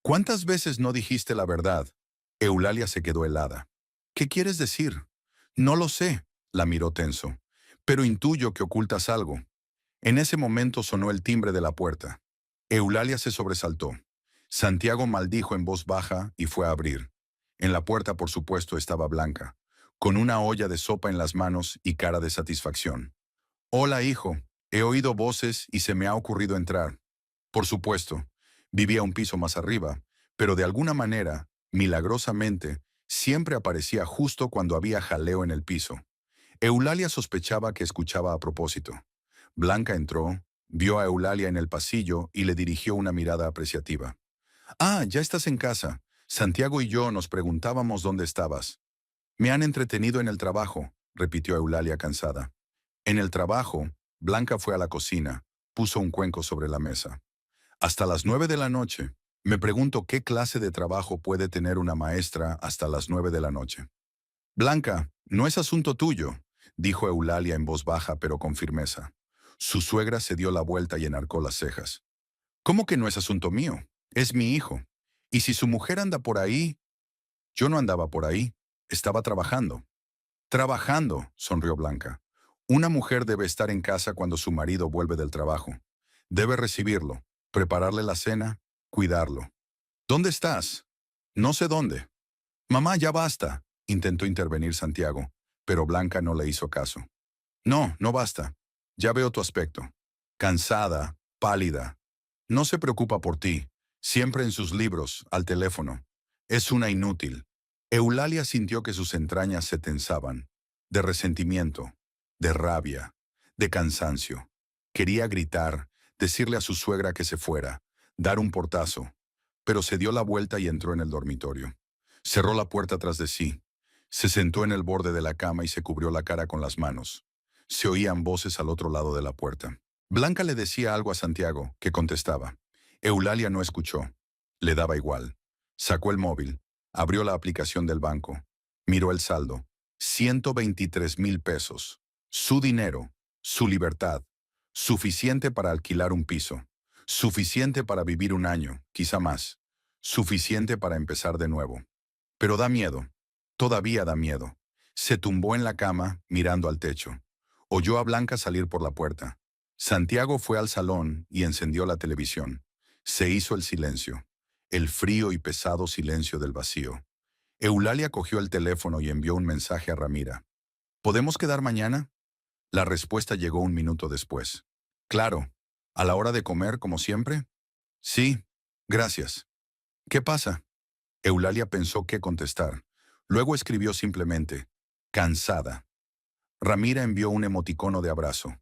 ¿Cuántas veces no dijiste la verdad? Eulalia se quedó helada. ¿Qué quieres decir? No lo sé, la miró tenso. Pero intuyo que ocultas algo. En ese momento sonó el timbre de la puerta. Eulalia se sobresaltó. Santiago maldijo en voz baja y fue a abrir. En la puerta, por supuesto, estaba Blanca, con una olla de sopa en las manos y cara de satisfacción. Hola, hijo. He oído voces y se me ha ocurrido entrar. Por supuesto, vivía un piso más arriba, pero de alguna manera, milagrosamente, siempre aparecía justo cuando había jaleo en el piso. Eulalia sospechaba que escuchaba a propósito. Blanca entró, vio a Eulalia en el pasillo y le dirigió una mirada apreciativa. Ah, ya estás en casa. Santiago y yo nos preguntábamos dónde estabas. Me han entretenido en el trabajo, repitió Eulalia cansada. En el trabajo, Blanca fue a la cocina, puso un cuenco sobre la mesa. Hasta las 9 de la noche. Me pregunto qué clase de trabajo puede tener una maestra hasta las 9 de la noche. Blanca, no es asunto tuyo, dijo Eulalia en voz baja pero con firmeza. Su suegra se dio la vuelta y enarcó las cejas. ¿Cómo que no es asunto mío? Es mi hijo. Y si su mujer anda por ahí... Yo no andaba por ahí. Estaba trabajando. Trabajando, sonrió Blanca. Una mujer debe estar en casa cuando su marido vuelve del trabajo. Debe recibirlo, prepararle la cena, cuidarlo. ¿Dónde estás? No sé dónde. Mamá, ya basta, intentó intervenir Santiago, pero Blanca no le hizo caso. No, no basta. Ya veo tu aspecto. Cansada, pálida. No se preocupa por ti. Siempre en sus libros, al teléfono. Es una inútil. Eulalia sintió que sus entrañas se tensaban. De resentimiento, de rabia, de cansancio. Quería gritar, decirle a su suegra que se fuera, dar un portazo. Pero se dio la vuelta y entró en el dormitorio. Cerró la puerta tras de sí. Se sentó en el borde de la cama y se cubrió la cara con las manos. Se oían voces al otro lado de la puerta. Blanca le decía algo a Santiago, que contestaba. Eulalia no escuchó. Le daba igual. Sacó el móvil, abrió la aplicación del banco, miró el saldo. 123,000 pesos. Su dinero, su libertad. Suficiente para alquilar un piso. Suficiente para vivir un año, quizá más. Suficiente para empezar de nuevo. Pero da miedo. Todavía da miedo. Se tumbó en la cama, mirando al techo. Oyó a Blanca salir por la puerta. Santiago fue al salón y encendió la televisión. Se hizo el silencio. El frío y pesado silencio del vacío. Eulalia cogió el teléfono y envió un mensaje a Ramira. ¿Podemos quedar mañana? La respuesta llegó un minuto después. Claro. ¿A la hora de comer, como siempre? Sí. Gracias. ¿Qué pasa? Eulalia pensó qué contestar. Luego escribió simplemente, cansada. Ramira envió un emoticono de abrazo.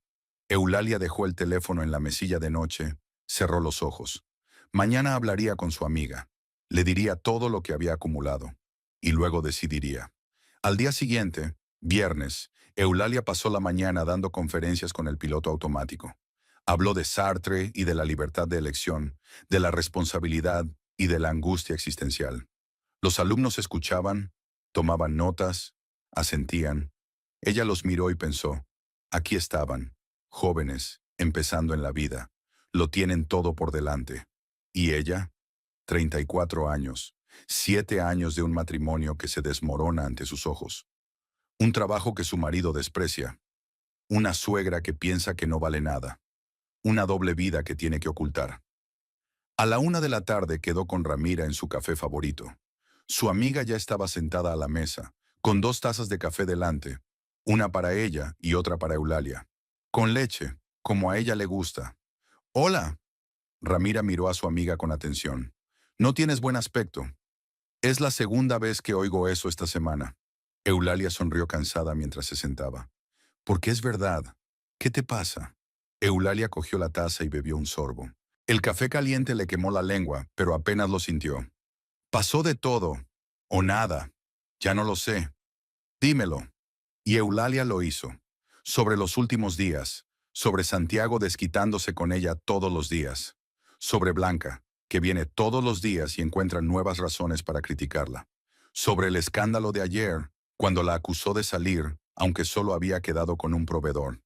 Eulalia dejó el teléfono en la mesilla de noche, cerró los ojos. Mañana hablaría con su amiga. Le diría todo lo que había acumulado. Y luego decidiría. Al día siguiente, viernes, Eulalia pasó la mañana dando conferencias con el piloto automático. Habló de Sartre y de la libertad de elección, de la responsabilidad y de la angustia existencial. Los alumnos escuchaban, tomaban notas, asentían. Ella los miró y pensó, aquí estaban, jóvenes, empezando en la vida. Lo tienen todo por delante. ¿Y ella? 34 años, 7 años de un matrimonio que se desmorona ante sus ojos. Un trabajo que su marido desprecia. Una suegra que piensa que no vale nada. Una doble vida que tiene que ocultar. A la 1 de la tarde quedó con Ramira en su café favorito. Su amiga ya estaba sentada a la mesa, con 2 tazas de café delante, una para ella y otra para Eulalia. Con leche, como a ella le gusta. «Hola». Ramira miró a su amiga con atención. «No tienes buen aspecto». «Es la segunda vez que oigo eso esta semana». Eulalia sonrió cansada mientras se sentaba. «Porque es verdad. ¿Qué te pasa?» Eulalia cogió la taza y bebió un sorbo. El café caliente le quemó la lengua, pero apenas lo sintió. «Pasó de todo. O nada. Ya no lo sé. Dímelo». Y Eulalia lo hizo. Sobre los últimos días. Sobre Santiago desquitándose con ella todos los días. Sobre Blanca, que viene todos los días y encuentra nuevas razones para criticarla. Sobre el escándalo de ayer, cuando la acusó de salir, aunque solo había quedado con un proveedor.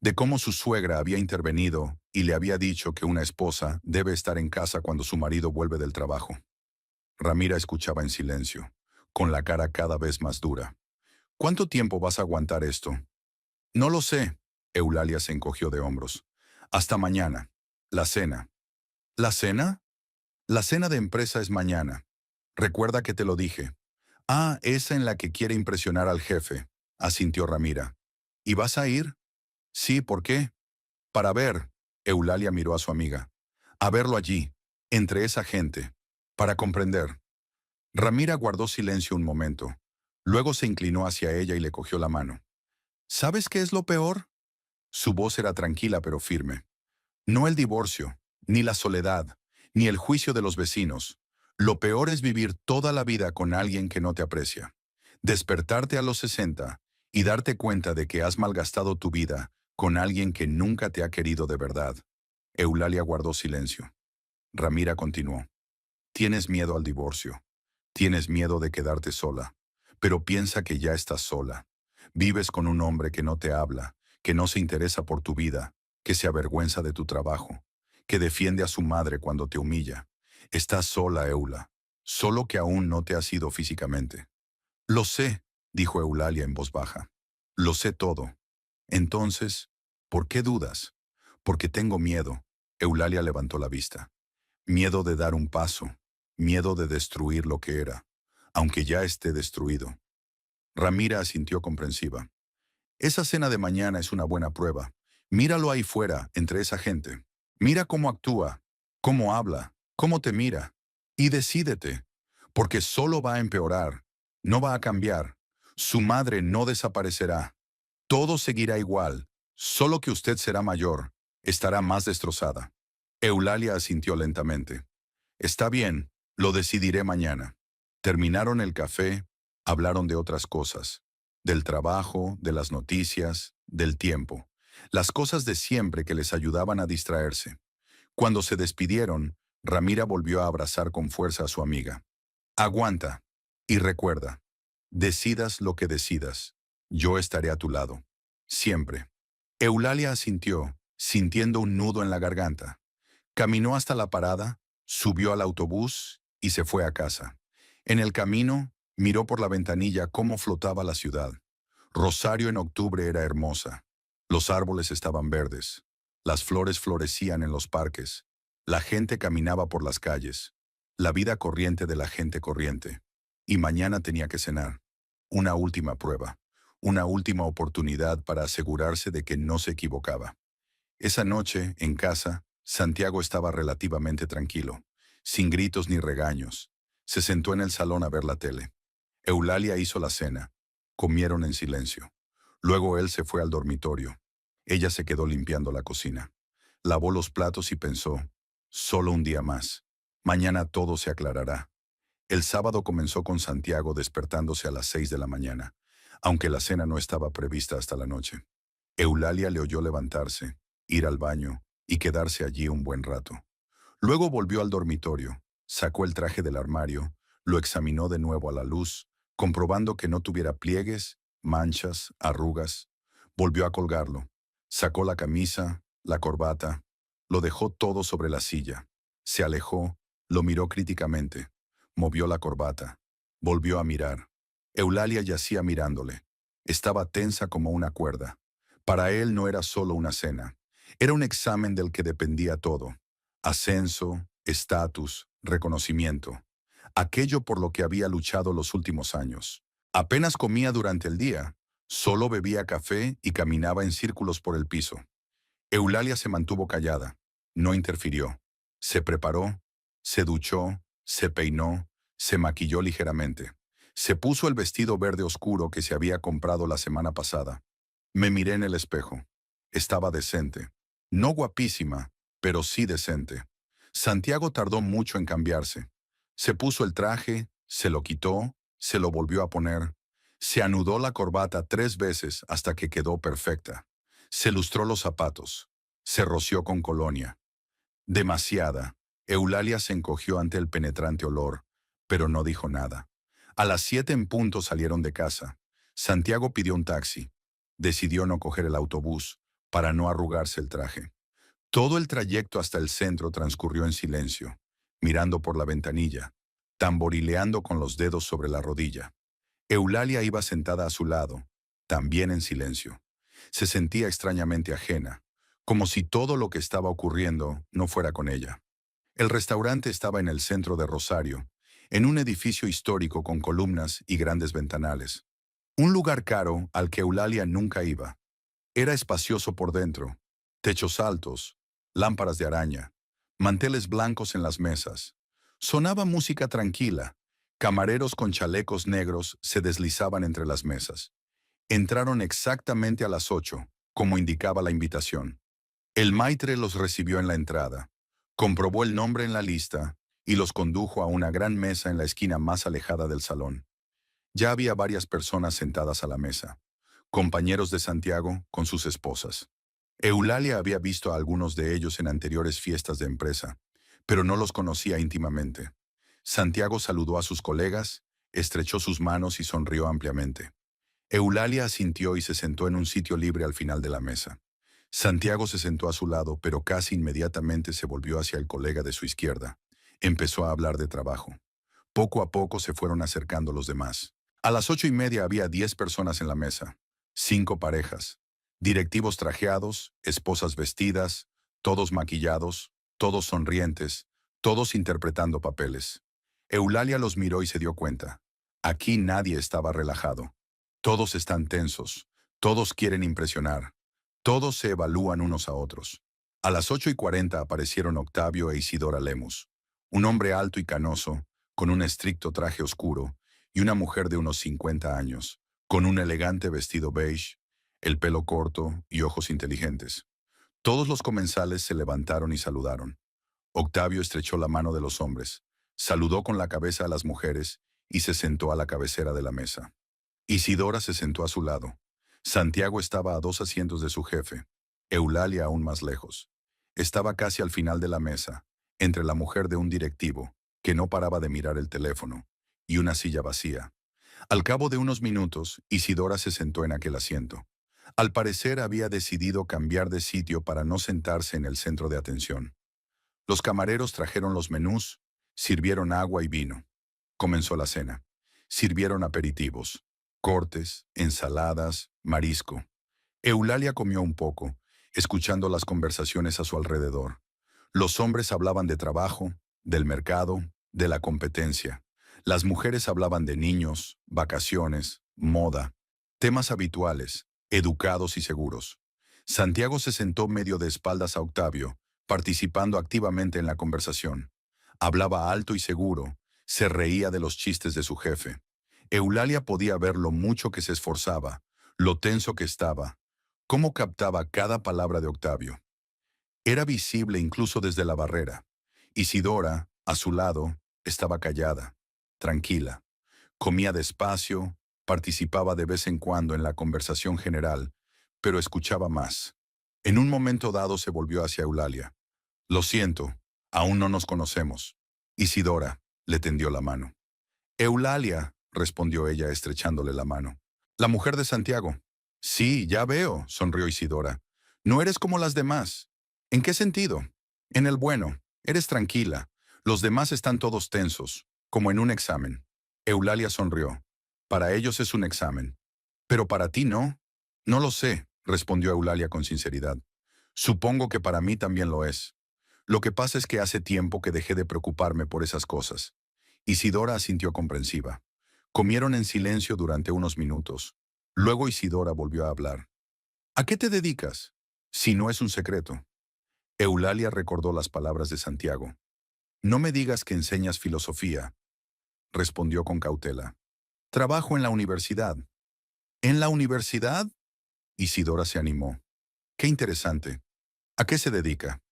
de cómo su suegra había intervenido y le había dicho que una esposa debe estar en casa cuando su marido vuelve del trabajo. Ramira escuchaba en silencio, con la cara cada vez más dura. ¿Cuánto tiempo vas a aguantar esto? No lo sé. Eulalia se encogió de hombros. Hasta mañana. La cena. ¿La cena? La cena de empresa es mañana. Recuerda que te lo dije. Ah, esa en la que quiere impresionar al jefe, asintió Ramira. ¿Y vas a ir? Sí, ¿por qué? Para ver. Eulalia miró a su amiga. A verlo allí, entre esa gente. Para comprender. Ramira guardó silencio un momento. Luego se inclinó hacia ella y le cogió la mano. ¿Sabes qué es lo peor? Su voz era tranquila pero firme. No el divorcio, ni la soledad, ni el juicio de los vecinos. Lo peor es vivir toda la vida con alguien que no te aprecia. Despertarte a los 60 y darte cuenta de que has malgastado tu vida con alguien que nunca te ha querido de verdad. Eulalia guardó silencio. Ramira continuó. Tienes miedo al divorcio. Tienes miedo de quedarte sola. Pero piensa que ya estás sola. Vives con un hombre que no te habla, que no se interesa por tu vida, que se avergüenza de tu trabajo, que defiende a su madre cuando te humilla. Estás sola, Eula. Solo que aún no te has ido físicamente. Lo sé, dijo Eulalia en voz baja. Lo sé todo. Entonces, ¿por qué dudas? Porque tengo miedo. Eulalia levantó la vista. Miedo de dar un paso. Miedo de destruir lo que era, aunque ya esté destruido. Ramira asintió comprensiva. Esa cena de mañana es una buena prueba. Míralo ahí fuera, entre esa gente. Mira cómo actúa, cómo habla, cómo te mira. Y decídete, porque solo va a empeorar, no va a cambiar. Su madre no desaparecerá. Todo seguirá igual, solo que usted será mayor, estará más destrozada. Eulalia asintió lentamente. Está bien, lo decidiré mañana. Terminaron el café, hablaron de otras cosas, del trabajo, de las noticias, del tiempo, las cosas de siempre que les ayudaban a distraerse. Cuando se despidieron, Ramira volvió a abrazar con fuerza a su amiga. Aguanta y recuerda, decidas lo que decidas, yo estaré a tu lado, siempre. Eulalia asintió, sintiendo un nudo en la garganta. Caminó hasta la parada, subió al autobús y se fue a casa. En el camino, miró por la ventanilla cómo flotaba la ciudad. Rosario en octubre era hermosa. Los árboles estaban verdes. Las flores florecían en los parques. La gente caminaba por las calles. La vida corriente de la gente corriente. Y mañana tenía que cenar. Una última prueba. Una última oportunidad para asegurarse de que no se equivocaba. Esa noche, en casa, Santiago estaba relativamente tranquilo, sin gritos ni regaños. Se sentó en el salón a ver la tele. Eulalia hizo la cena. Comieron en silencio. Luego él se fue al dormitorio. Ella se quedó limpiando la cocina. Lavó los platos y pensó, solo un día más. Mañana todo se aclarará. El sábado comenzó con Santiago despertándose a las 6 de la mañana, aunque la cena no estaba prevista hasta la noche. Eulalia le oyó levantarse, ir al baño y quedarse allí un buen rato. Luego volvió al dormitorio, sacó el traje del armario, lo examinó de nuevo a la luz, comprobando que no tuviera pliegues, manchas, arrugas. Volvió a colgarlo, sacó la camisa, la corbata, lo dejó todo sobre la silla. Se alejó, lo miró críticamente, movió la corbata, volvió a mirar. Eulalia yacía mirándole. Estaba tensa como una cuerda. Para él no era solo una cena, era un examen del que dependía todo. Ascenso, estatus, reconocimiento. Aquello por lo que había luchado los últimos años. Apenas comía durante el día, solo bebía café y caminaba en círculos por el piso. Eulalia se mantuvo callada, no interfirió. Se preparó, se duchó, se peinó, se maquilló ligeramente. Se puso el vestido verde oscuro que se había comprado la semana pasada. Me miré en el espejo. Estaba decente. No guapísima, pero sí decente. Santiago tardó mucho en cambiarse. Se puso el traje, se lo quitó, se lo volvió a poner. Se anudó la corbata 3 veces hasta que quedó perfecta. Se lustró los zapatos. Se roció con colonia. Demasiada. Eulalia se encogió ante el penetrante olor, pero no dijo nada. A las 7 en punto salieron de casa. Santiago pidió un taxi. Decidió no coger el autobús, para no arrugarse el traje. Todo el trayecto hasta el centro transcurrió en silencio, mirando por la ventanilla, tamborileando con los dedos sobre la rodilla. Eulalia iba sentada a su lado, también en silencio. Se sentía extrañamente ajena, como si todo lo que estaba ocurriendo no fuera con ella. El restaurante estaba en el centro de Rosario, en un edificio histórico con columnas y grandes ventanales. Un lugar caro al que Eulalia nunca iba. Era espacioso por dentro, techos altos, lámparas de araña, manteles blancos en las mesas. Sonaba música tranquila. Camareros con chalecos negros se deslizaban entre las mesas. Entraron exactamente a las 8, como indicaba la invitación. El maitre los recibió en la entrada, comprobó el nombre en la lista y los condujo a una gran mesa en la esquina más alejada del salón. Ya había varias personas sentadas a la mesa, compañeros de Santiago con sus esposas. Eulalia había visto a algunos de ellos en anteriores fiestas de empresa, pero no los conocía íntimamente. Santiago saludó a sus colegas, estrechó sus manos y sonrió ampliamente. Eulalia asintió y se sentó en un sitio libre al final de la mesa. Santiago se sentó a su lado, pero casi inmediatamente se volvió hacia el colega de su izquierda. Empezó a hablar de trabajo. Poco a poco se fueron acercando los demás. A las 8:30 había 10 personas en la mesa, 5 parejas, directivos trajeados, esposas vestidas, todos maquillados, todos sonrientes, todos interpretando papeles. Eulalia los miró y se dio cuenta. Aquí nadie estaba relajado. Todos están tensos, todos quieren impresionar, todos se evalúan unos a otros. A las 8:40 aparecieron Octavio e Isidora Lemus, un hombre alto y canoso, con un estricto traje oscuro, y una mujer de unos 50 años, con un elegante vestido beige, el pelo corto y ojos inteligentes. Todos los comensales se levantaron y saludaron. Octavio estrechó la mano de los hombres, saludó con la cabeza a las mujeres y se sentó a la cabecera de la mesa. Isidora se sentó a su lado. Santiago estaba a 2 asientos de su jefe, Eulalia aún más lejos. Estaba casi al final de la mesa, entre la mujer de un directivo, que no paraba de mirar el teléfono, y una silla vacía. Al cabo de unos minutos, Isidora se sentó en aquel asiento. Al parecer había decidido cambiar de sitio para no sentarse en el centro de atención. Los camareros trajeron los menús, sirvieron agua y vino. Comenzó la cena. Sirvieron aperitivos, cortes, ensaladas, marisco. Eulalia comió un poco, escuchando las conversaciones a su alrededor. Los hombres hablaban de trabajo, del mercado, de la competencia. Las mujeres hablaban de niños, vacaciones, moda, temas habituales, educados y seguros. Santiago se sentó medio de espaldas a Octavio, participando activamente en la conversación. Hablaba alto y seguro, se reía de los chistes de su jefe. Eulalia podía ver lo mucho que se esforzaba, lo tenso que estaba, cómo captaba cada palabra de Octavio. Era visible incluso desde la barrera. Isidora, a su lado, estaba callada, tranquila. Comía despacio, participaba de vez en cuando en la conversación general, pero escuchaba más. En un momento dado se volvió hacia Eulalia. Lo siento, aún no nos conocemos. Isidora le tendió la mano. Eulalia, respondió ella estrechándole la mano. La mujer de Santiago. Sí, ya veo, sonrió Isidora. No eres como las demás. ¿En qué sentido? En el bueno, eres tranquila. Los demás están todos tensos, como en un examen. Eulalia sonrió. Para ellos es un examen. Pero para ti no. No lo sé, respondió Eulalia con sinceridad. Supongo que para mí también lo es. Lo que pasa es que hace tiempo que dejé de preocuparme por esas cosas. Isidora asintió comprensiva. Comieron en silencio durante unos minutos. Luego Isidora volvió a hablar. ¿A qué te dedicas? Si no es un secreto. Eulalia recordó las palabras de Santiago. No me digas que enseñas filosofía, respondió con cautela. Trabajo en la universidad. ¿En la universidad? Isidora se animó. Qué interesante. ¿A qué se dedica?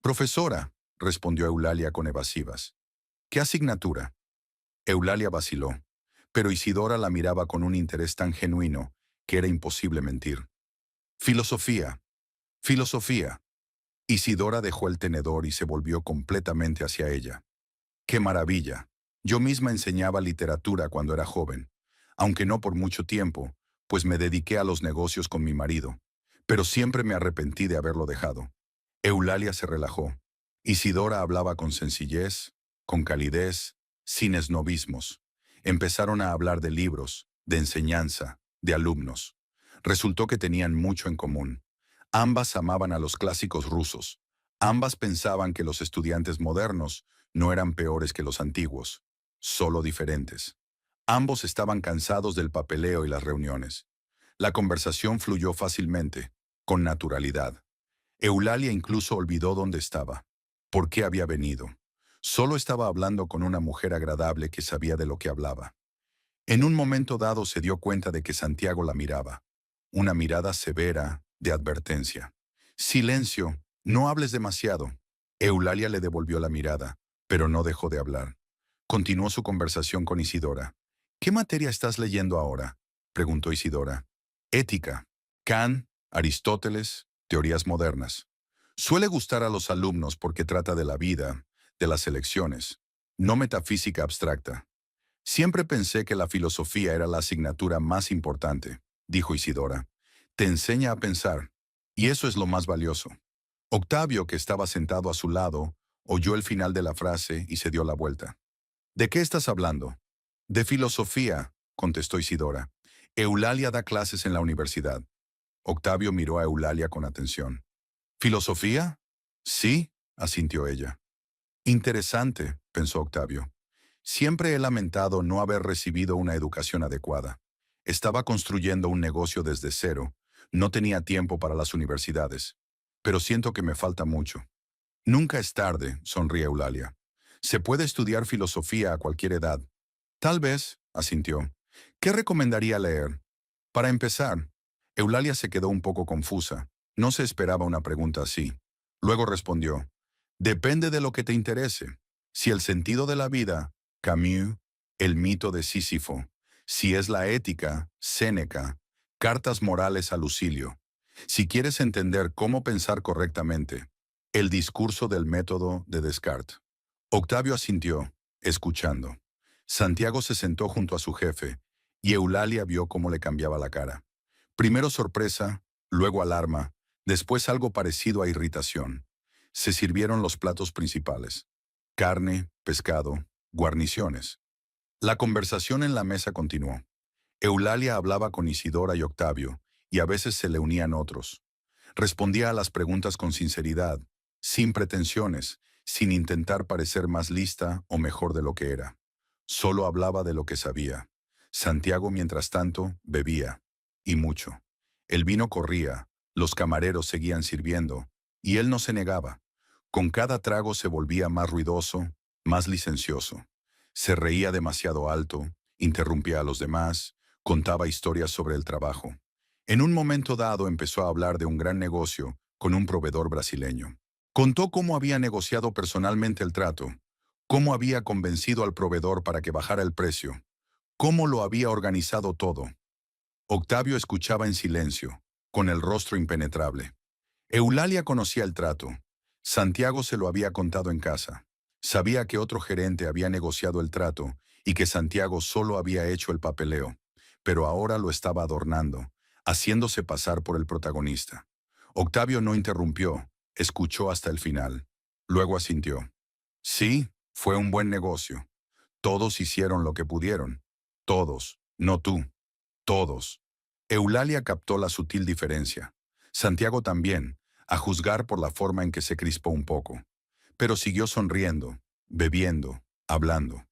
Profesora, respondió Eulalia con evasivas. ¿Qué asignatura? Eulalia vaciló, pero Isidora la miraba con un interés tan genuino que era imposible mentir. Filosofía. Filosofía. Isidora dejó el tenedor y se volvió completamente hacia ella. ¡Qué maravilla! Yo misma enseñaba literatura cuando era joven, aunque no por mucho tiempo, pues me dediqué a los negocios con mi marido. pero siempre me arrepentí de haberlo dejado. Eulalia se relajó. Isidora hablaba con sencillez, con calidez, sin esnovismos. Empezaron a hablar de libros, de enseñanza, de alumnos. Resultó que tenían mucho en común. Ambas amaban a los clásicos rusos. Ambas pensaban que los estudiantes modernos no eran peores que los antiguos, solo diferentes. Ambos estaban cansados del papeleo y las reuniones. La conversación fluyó fácilmente, con naturalidad. Eulalia incluso olvidó dónde estaba, por qué había venido. Solo estaba hablando con una mujer agradable que sabía de lo que hablaba. En un momento dado se dio cuenta de que Santiago la miraba. Una mirada severa, de advertencia. Silencio, no hables demasiado. Eulalia le devolvió la mirada, pero no dejó de hablar. Continuó su conversación con Isidora. ¿Qué materia estás leyendo ahora?, preguntó Isidora. Ética. Kant, Aristóteles, teorías modernas. Suele gustar a los alumnos porque trata de la vida, de las elecciones, no metafísica abstracta. Siempre pensé que la filosofía era la asignatura más importante, dijo Isidora. Te enseña a pensar, y eso es lo más valioso. Octavio, que estaba sentado a su lado, oyó el final de la frase y se dio la vuelta. ¿De qué estás hablando? De filosofía, contestó Isidora. Eulalia da clases en la universidad. Octavio miró a Eulalia con atención. ¿Filosofía? Sí, asintió ella. Interesante, pensó Octavio. Siempre he lamentado no haber recibido una educación adecuada. Estaba construyendo un negocio desde cero, no tenía tiempo para las universidades, pero siento que me falta mucho. Nunca es tarde, sonríe Eulalia. Se puede estudiar filosofía a cualquier edad. Tal vez, asintió. ¿Qué recomendaría leer? Para empezar, Eulalia se quedó un poco confusa. No se esperaba una pregunta así. Luego respondió, depende de lo que te interese. Si el sentido de la vida, Camus, el mito de Sísifo. Si es la ética, Séneca, cartas morales a Lucilio. Si quieres entender cómo pensar correctamente, el discurso del método de Descartes. Octavio asintió, escuchando. Santiago se sentó junto a su jefe, y Eulalia vio cómo le cambiaba la cara. Primero sorpresa, luego alarma, después algo parecido a irritación. Se sirvieron los platos principales. Carne, pescado, guarniciones. La conversación en la mesa continuó. Eulalia hablaba con Isidora y Octavio, y a veces se le unían otros. Respondía a las preguntas con sinceridad, sin pretensiones, sin intentar parecer más lista o mejor de lo que era. Solo hablaba de lo que sabía. Santiago, mientras tanto, bebía. Y mucho. El vino corría, los camareros seguían sirviendo, y él no se negaba. Con cada trago se volvía más ruidoso, más licencioso. Se reía demasiado alto, interrumpía a los demás, contaba historias sobre el trabajo. En un momento dado empezó a hablar de un gran negocio con un proveedor brasileño. Contó cómo había negociado personalmente el trato, cómo había convencido al proveedor para que bajara el precio, cómo lo había organizado todo. Octavio escuchaba en silencio, con el rostro impenetrable. Eulalia conocía el trato. Santiago se lo había contado en casa. Sabía que otro gerente había negociado el trato y que Santiago solo había hecho el papeleo, pero ahora lo estaba adornando, haciéndose pasar por el protagonista. Octavio no interrumpió, escuchó hasta el final. Luego asintió. Sí, fue un buen negocio. Todos hicieron lo que pudieron. Todos, no tú. Todos. Eulalia captó la sutil diferencia. Santiago también, a juzgar por la forma en que se crispó un poco. Pero siguió sonriendo, bebiendo, hablando.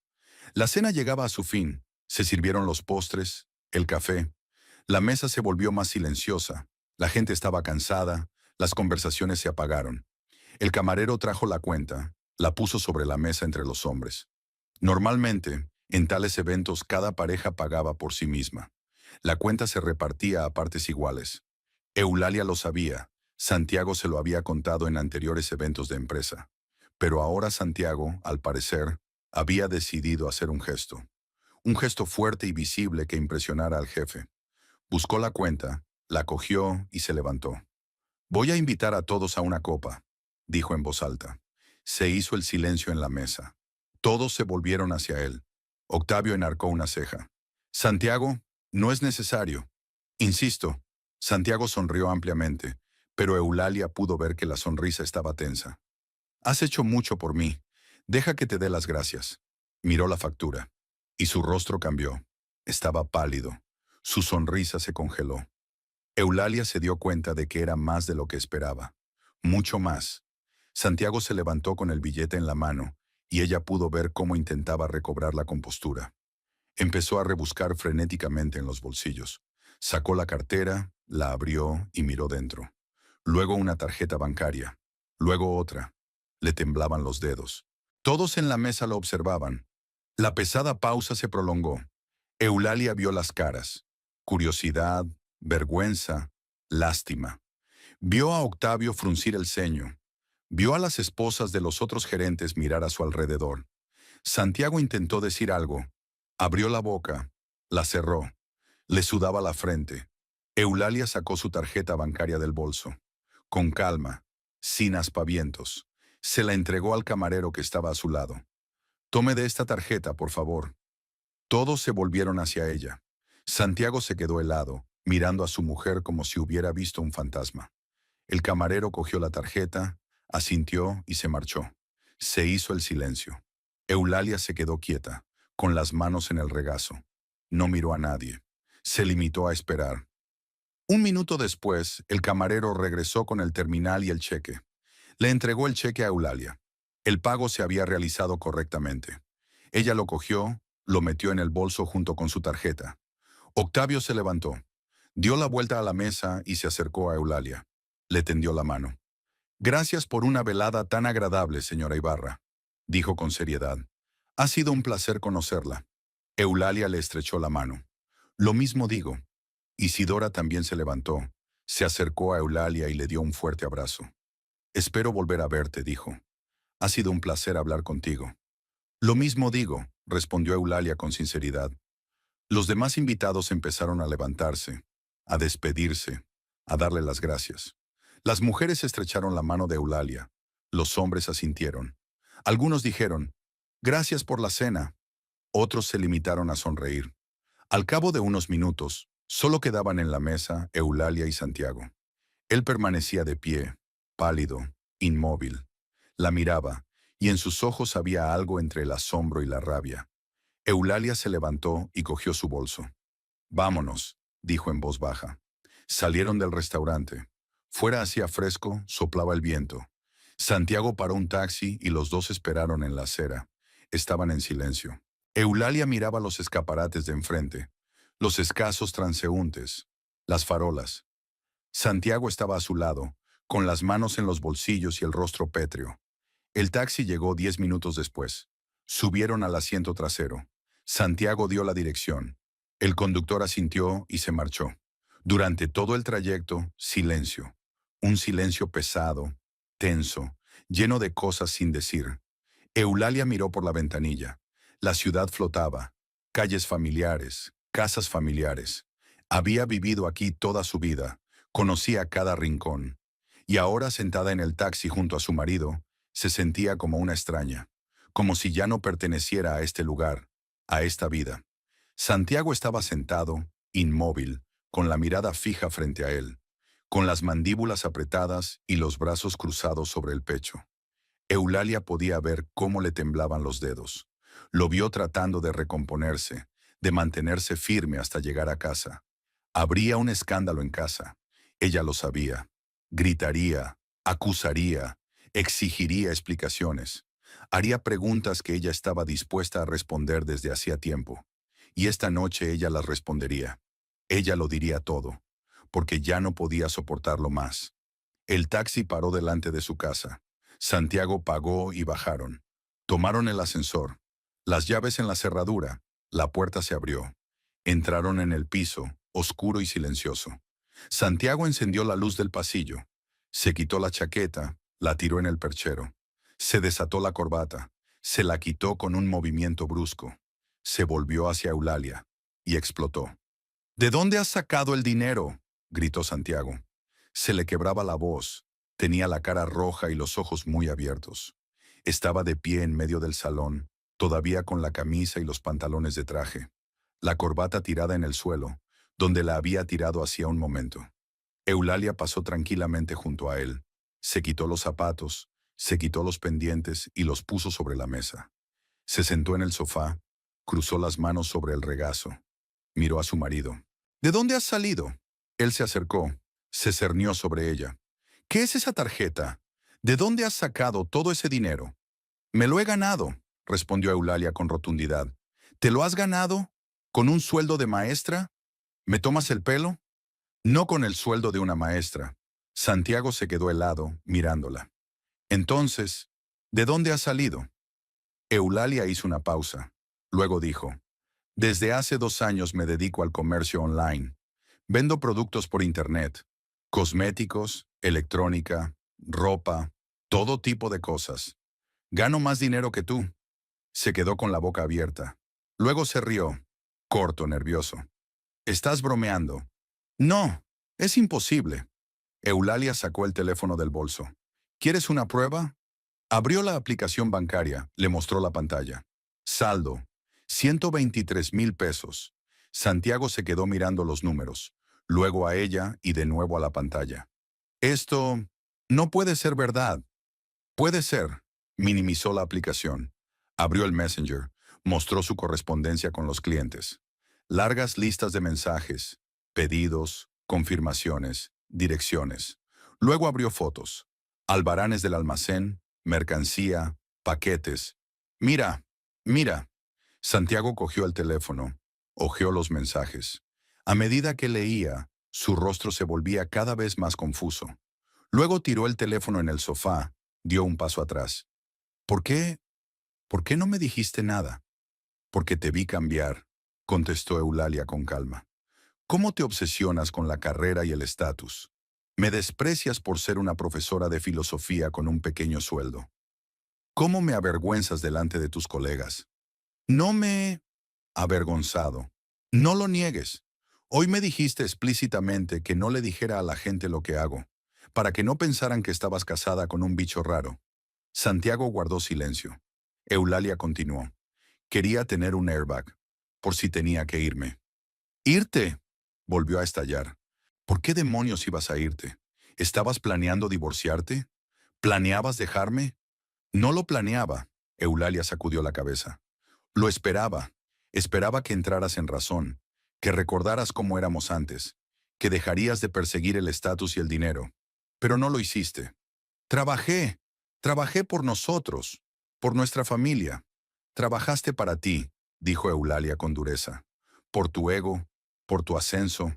La cena llegaba a su fin. Se sirvieron los postres, el café. La mesa se volvió más silenciosa. La gente estaba cansada. Las conversaciones se apagaron. El camarero trajo la cuenta, la puso sobre la mesa entre los hombres. Normalmente, en tales eventos cada pareja pagaba por sí misma. La cuenta se repartía a partes iguales. Eulalia lo sabía. Santiago se lo había contado en anteriores eventos de empresa. Pero ahora Santiago, al parecer, había decidido hacer un gesto. Un gesto fuerte y visible que impresionara al jefe. Buscó la cuenta, la cogió y se levantó. Voy a invitar a todos a una copa, dijo en voz alta. Se hizo el silencio en la mesa. Todos se volvieron hacia él. Octavio enarcó una ceja. Santiago, no es necesario. Insisto, Santiago sonrió ampliamente, pero Eulalia pudo ver que la sonrisa estaba tensa. Has hecho mucho por mí. Deja que te dé las gracias. Miró la factura. Y su rostro cambió. Estaba pálido. Su sonrisa se congeló. Eulalia se dio cuenta de que era más de lo que esperaba. Mucho más. Santiago se levantó con el billete en la mano, y ella pudo ver cómo intentaba recobrar la compostura. Empezó a rebuscar frenéticamente en los bolsillos. Sacó la cartera, la abrió y miró dentro. Luego una tarjeta bancaria. Luego otra. Le temblaban los dedos. Todos en la mesa lo observaban. La pesada pausa se prolongó. Eulalia vio las caras. Curiosidad, vergüenza, lástima. Vio a Octavio fruncir el ceño. Vio a las esposas de los otros gerentes mirar a su alrededor. Santiago intentó decir algo. Abrió la boca. La cerró. Le sudaba la frente. Eulalia sacó su tarjeta bancaria del bolso. Con calma, sin aspavientos, se la entregó al camarero que estaba a su lado. Tome de esta tarjeta, por favor. Todos se volvieron hacia ella. Santiago se quedó helado, mirando a su mujer como si hubiera visto un fantasma. El camarero cogió la tarjeta, asintió y se marchó. Se hizo el silencio. Eulalia se quedó quieta, con las manos en el regazo. No miró a nadie. Se limitó a esperar. Un minuto después, el camarero regresó con el terminal y el cheque. Le entregó el cheque a Eulalia. El pago se había realizado correctamente. Ella lo cogió, lo metió en el bolso junto con su tarjeta. Octavio se levantó, dio la vuelta a la mesa y se acercó a Eulalia. Le tendió la mano. Gracias por una velada tan agradable, señora Ibarra, dijo con seriedad. Ha sido un placer conocerla. Eulalia le estrechó la mano. Lo mismo digo. Isidora también se levantó, se acercó a Eulalia y le dio un fuerte abrazo. Espero volver a verte, dijo. Ha sido un placer hablar contigo. Lo mismo digo, respondió Eulalia con sinceridad. Los demás invitados empezaron a levantarse, a despedirse, a darle las gracias. Las mujeres estrecharon la mano de Eulalia. Los hombres asintieron. Algunos dijeron, gracias por la cena. Otros se limitaron a sonreír. Al cabo de unos minutos, solo quedaban en la mesa Eulalia y Santiago. Él permanecía de pie, pálido, inmóvil. La miraba, y en sus ojos había algo entre el asombro y la rabia. Eulalia se levantó y cogió su bolso. Vámonos, dijo en voz baja. Salieron del restaurante. Fuera hacía fresco, soplaba el viento. Santiago paró un taxi y los dos esperaron en la acera. Estaban en silencio. Eulalia miraba los escaparates de enfrente, los escasos transeúntes, las farolas. Santiago estaba a su lado, con las manos en los bolsillos y el rostro pétreo. El taxi llegó 10 minutos después. Subieron al asiento trasero. Santiago dio la dirección. El conductor asintió y se marchó. Durante todo el trayecto, silencio. Un silencio pesado, tenso, lleno de cosas sin decir. Eulalia miró por la ventanilla. La ciudad flotaba. Calles familiares, casas familiares. Había vivido aquí toda su vida. Conocía cada rincón. Y ahora, sentada en el taxi junto a su marido, se sentía como una extraña, como si ya no perteneciera a este lugar, a esta vida. Santiago estaba sentado, inmóvil, con la mirada fija frente a él, con las mandíbulas apretadas y los brazos cruzados sobre el pecho. Eulalia podía ver cómo le temblaban los dedos. Lo vio tratando de recomponerse, de mantenerse firme hasta llegar a casa. Habría un escándalo en casa. Ella lo sabía. Gritaría, acusaría, exigiría explicaciones. Haría preguntas que ella estaba dispuesta a responder desde hacía tiempo. Y esta noche ella las respondería. Ella lo diría todo, porque ya no podía soportarlo más. El taxi paró delante de su casa. Santiago pagó y bajaron. Tomaron el ascensor. Las llaves en la cerradura. La puerta se abrió. Entraron en el piso, oscuro y silencioso. Santiago encendió la luz del pasillo. Se quitó la chaqueta, la tiró en el perchero. Se desató la corbata. Se la quitó con un movimiento brusco. Se volvió hacia Eulalia y explotó. ¿De dónde has sacado el dinero?, gritó Santiago. Se le quebraba la voz. Tenía la cara roja y los ojos muy abiertos. Estaba de pie en medio del salón, todavía con la camisa y los pantalones de traje. La corbata tirada en el suelo, donde la había tirado hacía un momento. Eulalia pasó tranquilamente junto a él. Se quitó los zapatos, se quitó los pendientes y los puso sobre la mesa. Se sentó en el sofá, cruzó las manos sobre el regazo. Miró a su marido. ¿De dónde has salido? Él se acercó, se cernió sobre ella. ¿Qué es esa tarjeta? ¿De dónde has sacado todo ese dinero? Me lo he ganado, respondió Eulalia con rotundidad. ¿Te lo has ganado? ¿Con un sueldo de maestra? ¿Me tomas el pelo? No con el sueldo de una maestra. Santiago se quedó helado, mirándola. Entonces, ¿de dónde has salido? Eulalia hizo una pausa. Luego dijo, desde hace 2 años me dedico al comercio online. Vendo productos por internet, cosméticos, electrónica, ropa, todo tipo de cosas. Gano más dinero que tú. Se quedó con la boca abierta. Luego se rió, corto, nervioso. ¿Estás bromeando? No, es imposible. Eulalia sacó el teléfono del bolso. ¿Quieres una prueba? Abrió la aplicación bancaria, le mostró la pantalla. Saldo, 123,000 pesos. Santiago se quedó mirando los números, luego a ella y de nuevo a la pantalla. Esto no puede ser verdad. Puede ser, minimizó la aplicación. Abrió el Messenger, mostró su correspondencia con los clientes. Largas listas de mensajes, pedidos, confirmaciones, direcciones. Luego abrió fotos, albaranes del almacén, mercancía, paquetes. Mira, mira. Santiago cogió el teléfono, hojeó los mensajes. A medida que leía, su rostro se volvía cada vez más confuso. Luego tiró el teléfono en el sofá, dio un paso atrás. ¿Por qué? ¿Por qué no me dijiste nada? Porque te vi cambiar, contestó Eulalia con calma. ¿Cómo te obsesionas con la carrera y el estatus? Me desprecias por ser una profesora de filosofía con un pequeño sueldo. ¿Cómo me avergüenzas delante de tus colegas? No me he avergonzado. No lo niegues. Hoy me dijiste explícitamente que no le dijera a la gente lo que hago, para que no pensaran que estabas casada con un bicho raro. Santiago guardó silencio. Eulalia continuó. Quería tener un airbag, por si tenía que irme. ¿Irte? Volvió a estallar. ¿Por qué demonios ibas a irte? ¿Estabas planeando divorciarte? ¿Planeabas dejarme? No lo planeaba. Eulalia sacudió la cabeza. Lo esperaba. Esperaba que entraras en razón, que recordaras cómo éramos antes, que dejarías de perseguir el estatus y el dinero. Pero no lo hiciste. Trabajé por nosotros, por nuestra familia. Trabajaste para ti, dijo Eulalia con dureza, por tu ego, por tu ascenso,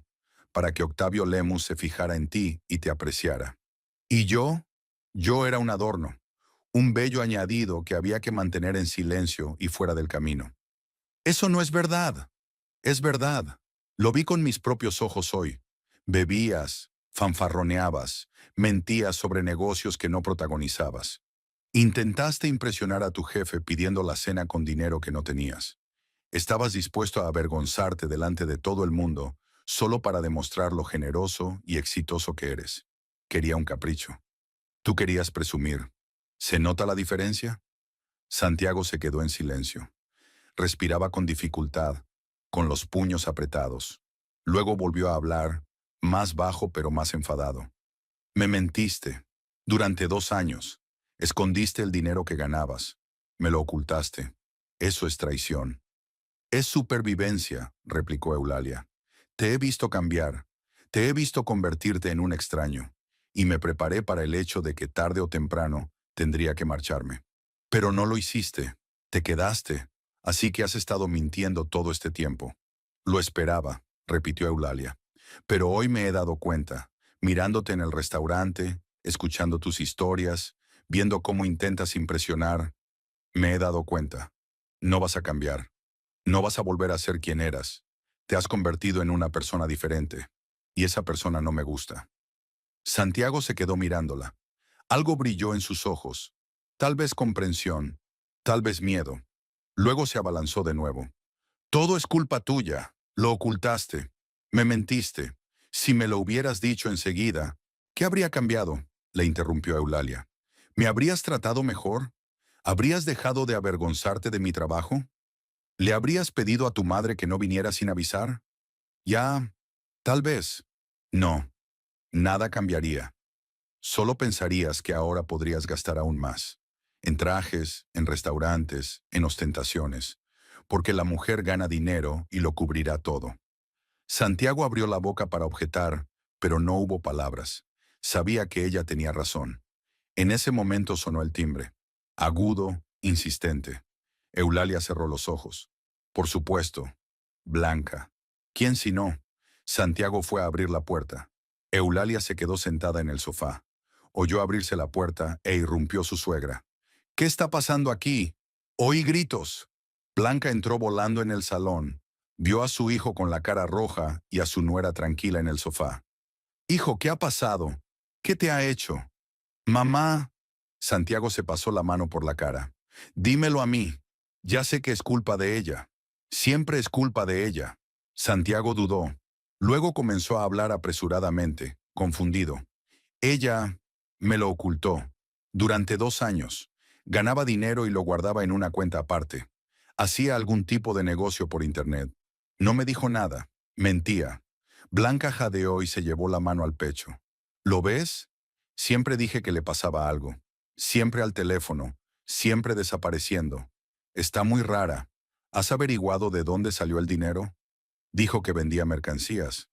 para que Octavio Lemus se fijara en ti y te apreciara. Y yo era un adorno, un bello añadido que había que mantener en silencio y fuera del camino. Eso no es verdad. Es verdad. Lo vi con mis propios ojos hoy. Bebías, fanfarroneabas, mentías sobre negocios que no protagonizabas. Intentaste impresionar a tu jefe pidiendo la cena con dinero que no tenías. Estabas dispuesto a avergonzarte delante de todo el mundo solo para demostrar lo generoso y exitoso que eres. Quería un capricho. Tú querías presumir. ¿Se nota la diferencia? Santiago se quedó en silencio. Respiraba con dificultad, con los puños apretados. Luego volvió a hablar, más bajo pero más enfadado. Me mentiste. Durante 2 años. Escondiste el dinero que ganabas. Me lo ocultaste. Eso es traición. Es supervivencia, replicó Eulalia. Te he visto cambiar. Te he visto convertirte en un extraño. Y me preparé para el hecho de que tarde o temprano tendría que marcharme. Pero no lo hiciste. Te quedaste. Así que has estado mintiendo todo este tiempo. Lo esperaba, repitió Eulalia. Pero hoy me he dado cuenta, mirándote en el restaurante, escuchando tus historias, viendo cómo intentas impresionar, me he dado cuenta. No vas a cambiar. No vas a volver a ser quien eras. Te has convertido en una persona diferente. Y esa persona no me gusta. Santiago se quedó mirándola. Algo brilló en sus ojos. Tal vez comprensión, tal vez miedo. Luego se abalanzó de nuevo. Todo es culpa tuya. Lo ocultaste. Me mentiste. Si me lo hubieras dicho enseguida, ¿qué habría cambiado? Le interrumpió Eulalia. ¿Me habrías tratado mejor? ¿Habrías dejado de avergonzarte de mi trabajo? ¿Le habrías pedido a tu madre que no viniera sin avisar? Ya, tal vez. No. Nada cambiaría. Solo pensarías que ahora podrías gastar aún más. En trajes, en restaurantes, en ostentaciones. Porque la mujer gana dinero y lo cubrirá todo. Santiago abrió la boca para objetar, pero no hubo palabras. Sabía que ella tenía razón. En ese momento sonó el timbre. Agudo, insistente. Eulalia cerró los ojos. Por supuesto. Blanca. ¿Quién si no? Santiago fue a abrir la puerta. Eulalia se quedó sentada en el sofá. Oyó abrirse la puerta e irrumpió su suegra. ¿Qué está pasando aquí? Oí gritos. Blanca entró volando en el salón. Vio a su hijo con la cara roja y a su nuera tranquila en el sofá. Hijo, ¿qué ha pasado? ¿Qué te ha hecho? Mamá. Santiago se pasó la mano por la cara. Dímelo a mí. Ya sé que es culpa de ella. Siempre es culpa de ella. Santiago dudó. Luego comenzó a hablar apresuradamente, confundido. Ella me lo ocultó. Durante 2 años. Ganaba dinero y lo guardaba en una cuenta aparte. Hacía algún tipo de negocio por internet. No me dijo nada. Mentía. Blanca jadeó y se llevó la mano al pecho. ¿Lo ves? Siempre dije que le pasaba algo. Siempre al teléfono. Siempre desapareciendo. Está muy rara. ¿Has averiguado de dónde salió el dinero? Dijo que vendía mercancías.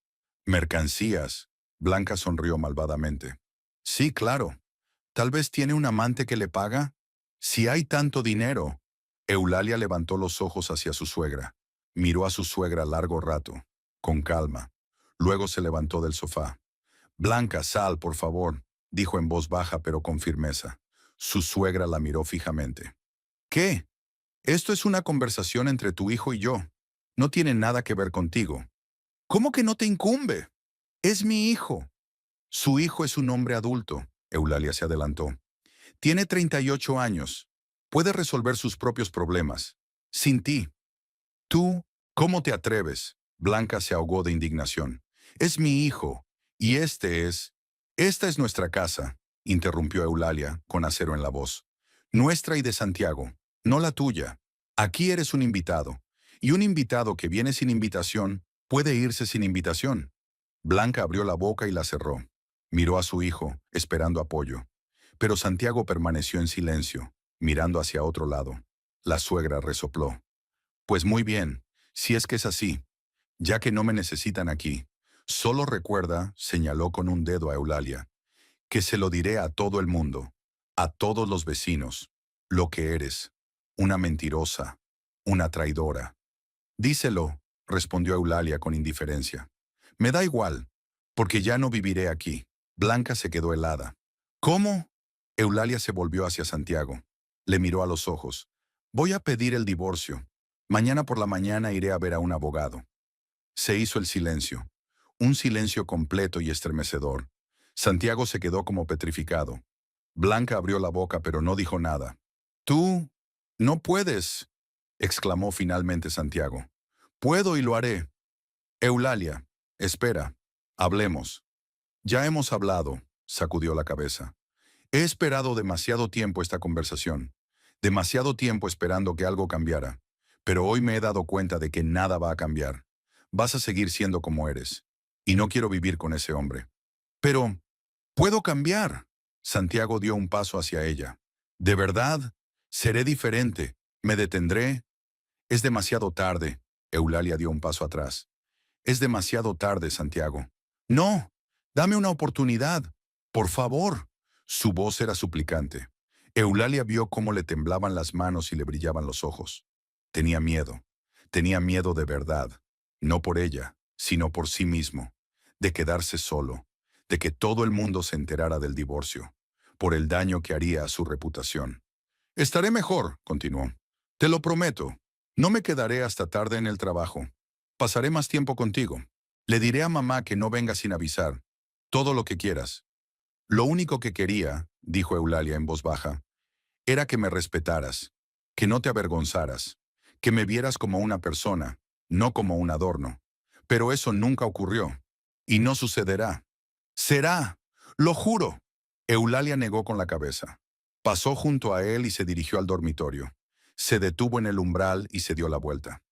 ¿Mercancías? Blanca sonrió malvadamente. Sí, claro. Tal vez tiene un amante que le paga. Si hay tanto dinero. Eulalia levantó los ojos hacia su suegra. Miró a su suegra largo rato, con calma. Luego se levantó del sofá. Blanca, sal, por favor, dijo en voz baja pero con firmeza. Su suegra la miró fijamente. ¿Qué? Esto es una conversación entre tu hijo y yo. No tiene nada que ver contigo. ¿Cómo que no te incumbe? Es mi hijo. Su hijo es un hombre adulto. Eulalia se adelantó. Tiene 38 años. Puede resolver sus propios problemas. Sin ti. Tú, ¿cómo te atreves? Blanca se ahogó de indignación. Es mi hijo. Y Esta es nuestra casa, interrumpió Eulalia, con acero en la voz. Nuestra y de Santiago, no la tuya. Aquí eres un invitado. Y un invitado que viene sin invitación, puede irse sin invitación. Blanca abrió la boca y la cerró. Miró a su hijo, esperando apoyo. Pero Santiago permaneció en silencio, mirando hacia otro lado. La suegra resopló. Pues muy bien, si es que es así, ya que no me necesitan aquí. Solo recuerda, señaló con un dedo a Eulalia, que se lo diré a todo el mundo, a todos los vecinos, lo que eres, una mentirosa, una traidora. Díselo, respondió Eulalia con indiferencia. Me da igual, porque ya no viviré aquí. Blanca se quedó helada. ¿Cómo? Eulalia se volvió hacia Santiago. Le miró a los ojos. Voy a pedir el divorcio. Mañana por la mañana iré a ver a un abogado. Se hizo el silencio. Un silencio completo y estremecedor. Santiago se quedó como petrificado. Blanca abrió la boca pero no dijo nada. Tú no puedes, exclamó finalmente Santiago. Puedo y lo haré. Eulalia, espera, hablemos. Ya hemos hablado, sacudió la cabeza. He esperado demasiado tiempo esta conversación. Demasiado tiempo esperando que algo cambiara. Pero hoy me he dado cuenta de que nada va a cambiar. Vas a seguir siendo como eres. Y no quiero vivir con ese hombre. Pero, puedo cambiar. Santiago dio un paso hacia ella. ¿De verdad? Seré diferente. Me detendré. Es demasiado tarde. Eulalia dio un paso atrás. Es demasiado tarde, Santiago. No, dame una oportunidad. Por favor. Su voz era suplicante. Eulalia vio cómo le temblaban las manos y le brillaban los ojos. Tenía miedo. Tenía miedo de verdad. No por ella, sino por sí mismo. De quedarse solo. De que todo el mundo se enterara del divorcio. Por el daño que haría a su reputación. Estaré mejor, continuó. Te lo prometo. No me quedaré hasta tarde en el trabajo. Pasaré más tiempo contigo. Le diré a mamá que no venga sin avisar. Todo lo que quieras. Lo único que quería, dijo Eulalia en voz baja, era que me respetaras, que no te avergonzaras, que me vieras como una persona, no como un adorno. Pero eso nunca ocurrió. Y no sucederá. Será. Lo juro. Eulalia negó con la cabeza. Pasó junto a él y se dirigió al dormitorio. Se detuvo en el umbral y se dio la vuelta.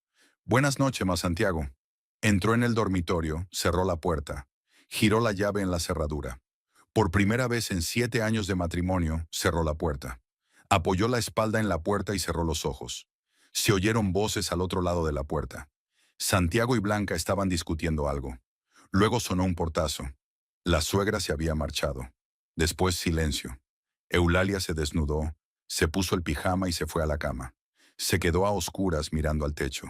Buenas noches, ma Santiago. Entró en el dormitorio, cerró la puerta. Giró la llave en la cerradura. Por primera vez en 7 años de matrimonio, cerró la puerta. Apoyó la espalda en la puerta y cerró los ojos. Se oyeron voces al otro lado de la puerta. Santiago y Blanca estaban discutiendo algo. Luego sonó un portazo. La suegra se había marchado. Después silencio. Eulalia se desnudó, se puso el pijama y se fue a la cama. Se quedó a oscuras mirando al techo.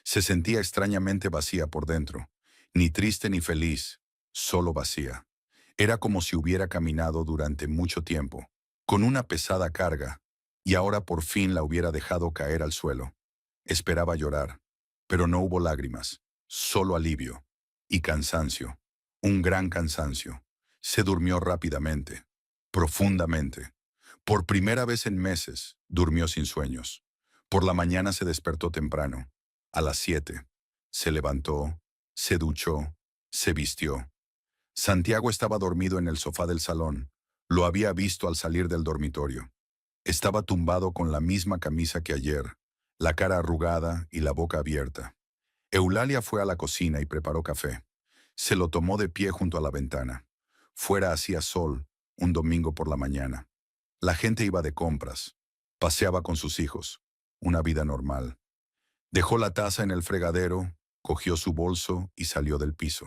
Se sentía extrañamente vacía por dentro. Ni triste ni feliz, solo vacía. Era como si hubiera caminado durante mucho tiempo, con una pesada carga, y ahora por fin la hubiera dejado caer al suelo. Esperaba llorar, pero no hubo lágrimas, solo alivio y cansancio, un gran cansancio. Se durmió rápidamente, profundamente. Por primera vez en meses, durmió sin sueños. Por la mañana se despertó temprano, a las 7. Se levantó, se duchó, se vistió. Santiago estaba dormido en el sofá del salón. Lo había visto al salir del dormitorio. Estaba tumbado con la misma camisa que ayer, la cara arrugada y la boca abierta. Eulalia fue a la cocina y preparó café. Se lo tomó de pie junto a la ventana. Fuera hacía sol, un domingo por la mañana. La gente iba de compras. Paseaba con sus hijos. Una vida normal. Dejó la taza en el fregadero, cogió su bolso y salió del piso.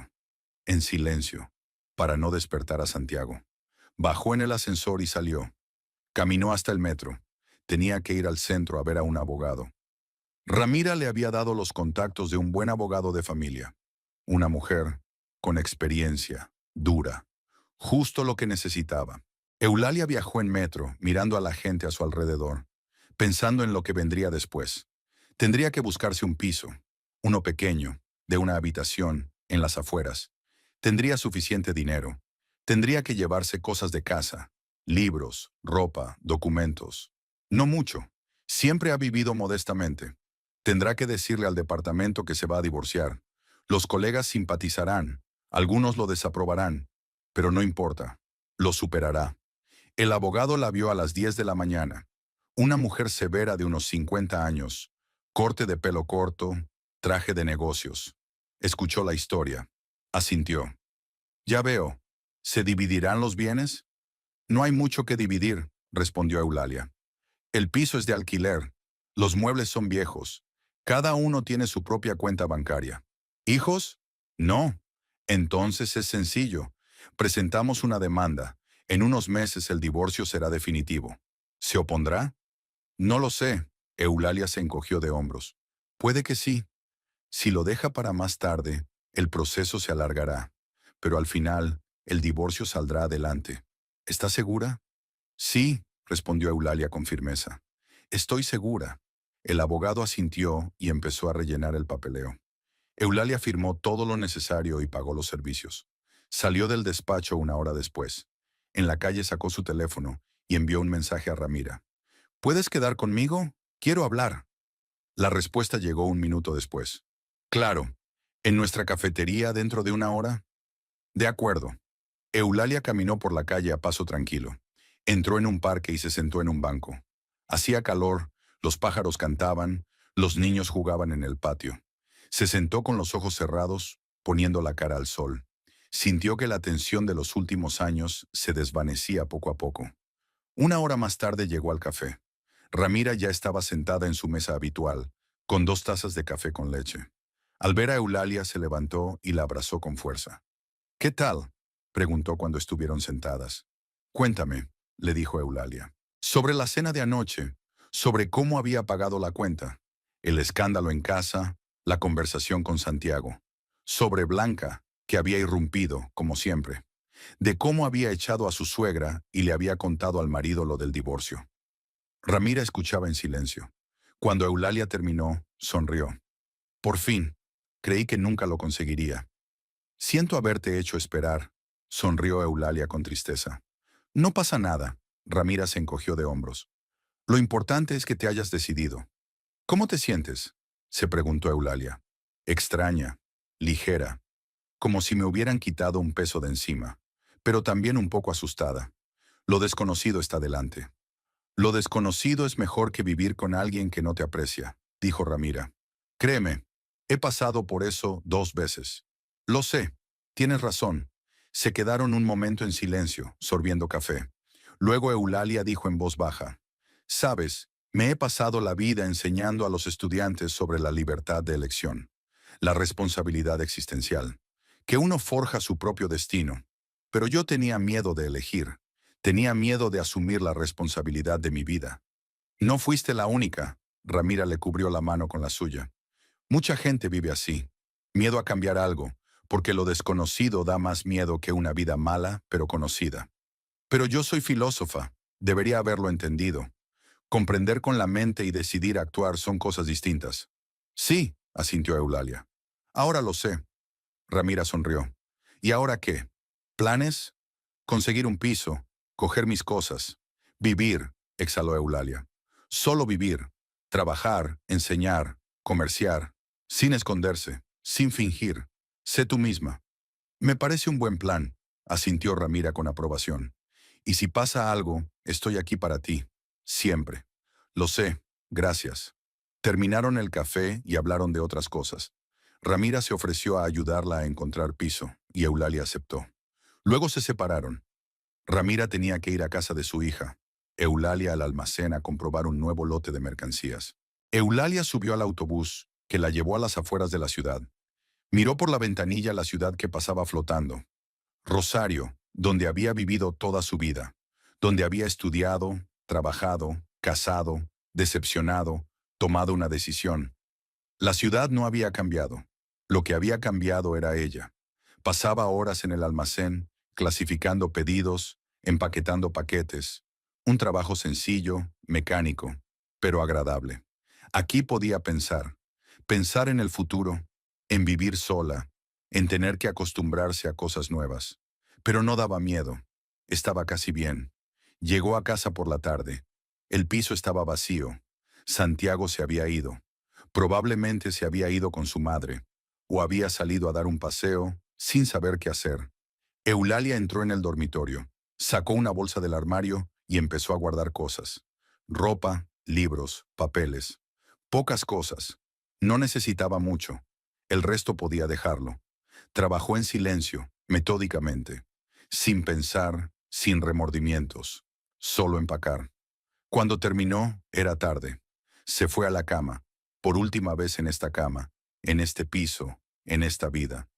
En silencio, para no despertar a Santiago. Bajó en el ascensor y salió. Caminó hasta el metro. Tenía que ir al centro a ver a un abogado. Ramira le había dado los contactos de un buen abogado de familia. Una mujer, con experiencia, dura. Justo lo que necesitaba. Eulalia viajó en metro, mirando a la gente a su alrededor, pensando en lo que vendría después. Tendría que buscarse un piso, uno pequeño, de una habitación, en las afueras. Tendría suficiente dinero. Tendría que llevarse cosas de casa, libros, ropa, documentos. No mucho. Siempre ha vivido modestamente. Tendrá que decirle al departamento que se va a divorciar. Los colegas simpatizarán, algunos lo desaprobarán, pero no importa, lo superará. El abogado la vio a las 10 de la mañana. Una mujer severa de unos 50 años, corte de pelo corto, traje de negocios. Escuchó la historia. Asintió. Ya veo. ¿Se dividirán los bienes? No hay mucho que dividir, respondió Eulalia. El piso es de alquiler. Los muebles son viejos. Cada uno tiene su propia cuenta bancaria. ¿Hijos? No. Entonces es sencillo. Presentamos una demanda. En unos meses el divorcio será definitivo. ¿Se opondrá? No lo sé. Eulalia se encogió de hombros. Puede que sí. Si lo deja para más tarde, el proceso se alargará. Pero al final, el divorcio saldrá adelante. ¿Está segura? Sí, respondió Eulalia con firmeza. Estoy segura. El abogado asintió y empezó a rellenar el papeleo. Eulalia firmó todo lo necesario y pagó los servicios. Salió del despacho una hora después. En la calle sacó su teléfono y envió un mensaje a Ramira. ¿Puedes quedar conmigo? Quiero hablar. La respuesta llegó un minuto después. Claro. ¿En nuestra cafetería dentro de una hora? De acuerdo. Eulalia caminó por la calle a paso tranquilo. Entró en un parque y se sentó en un banco. Hacía calor, los pájaros cantaban, los niños jugaban en el patio. Se sentó con los ojos cerrados, poniendo la cara al sol. Sintió que la tensión de los últimos años se desvanecía poco a poco. Una hora más tarde llegó al café. Ramira ya estaba sentada en su mesa habitual, con 2 tazas de café con leche. Al ver a Eulalia se levantó y la abrazó con fuerza. ¿Qué tal?, preguntó cuando estuvieron sentadas. Cuéntame, le dijo Eulalia. Sobre la cena de anoche, sobre cómo había pagado la cuenta, el escándalo en casa, la conversación con Santiago, sobre Blanca, que había irrumpido, como siempre, de cómo había echado a su suegra y le había contado al marido lo del divorcio. Ramira escuchaba en silencio. Cuando Eulalia terminó, sonrió. Por fin, creí que nunca lo conseguiría. Siento haberte hecho esperar, sonrió Eulalia con tristeza. No pasa nada, Ramira se encogió de hombros. Lo importante es que te hayas decidido. ¿Cómo te sientes?, se preguntó Eulalia. Extraña, ligera, como si me hubieran quitado un peso de encima, pero también un poco asustada. Lo desconocido está delante. Lo desconocido es mejor que vivir con alguien que no te aprecia, dijo Ramira. Créeme, he pasado por eso 2 veces. Lo sé, tienes razón. Se quedaron un momento en silencio, sorbiendo café. Luego Eulalia dijo en voz baja, «Sabes, me he pasado la vida enseñando a los estudiantes sobre la libertad de elección, la responsabilidad existencial, que uno forja su propio destino. Pero yo tenía miedo de elegir, tenía miedo de asumir la responsabilidad de mi vida. No fuiste la única», Ramira le cubrió la mano con la suya. «Mucha gente vive así, miedo a cambiar algo, porque lo desconocido da más miedo que una vida mala, pero conocida. Pero yo soy filósofa, debería haberlo entendido. Comprender con la mente y decidir actuar son cosas distintas». «Sí», asintió Eulalia. «Ahora lo sé». Ramira sonrió. «¿Y ahora qué? ¿Planes?» «Conseguir un piso, coger mis cosas. Vivir», exhaló Eulalia. «Solo vivir. Trabajar, enseñar, comerciar, sin esconderse, sin fingir. Sé tú misma». «Me parece un buen plan», asintió Ramira con aprobación. «Y si pasa algo, estoy aquí para ti. Siempre». «Lo sé. Gracias». Terminaron el café y hablaron de otras cosas. Ramira se ofreció a ayudarla a encontrar piso, y Eulalia aceptó. Luego se separaron. Ramira tenía que ir a casa de su hija, Eulalia al almacén a comprobar un nuevo lote de mercancías. Eulalia subió al autobús, que la llevó a las afueras de la ciudad. Miró por la ventanilla la ciudad que pasaba flotando. Rosario, donde había vivido toda su vida, donde había estudiado, trabajado, casado, decepcionado, tomado una decisión. La ciudad no había cambiado. Lo que había cambiado era ella. Pasaba horas en el almacén, clasificando pedidos, empaquetando paquetes. Un trabajo sencillo, mecánico, pero agradable. Aquí podía pensar en el futuro, en vivir sola, en tener que acostumbrarse a cosas nuevas. Pero no daba miedo. Estaba casi bien. Llegó a casa por la tarde. El piso estaba vacío. Santiago se había ido. Probablemente se había ido con su madre, o había salido a dar un paseo, sin saber qué hacer. Eulalia entró en el dormitorio, sacó una bolsa del armario y empezó a guardar cosas. Ropa, libros, papeles. Pocas cosas. No necesitaba mucho. El resto podía dejarlo. Trabajó en silencio, metódicamente, sin pensar, sin remordimientos. Solo empacar. Cuando terminó, era tarde. Se fue a la cama, por última vez en esta cama, en este piso, en esta vida.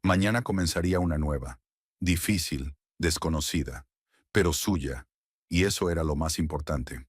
Mañana comenzaría una nueva, difícil, desconocida, pero suya, y eso era lo más importante.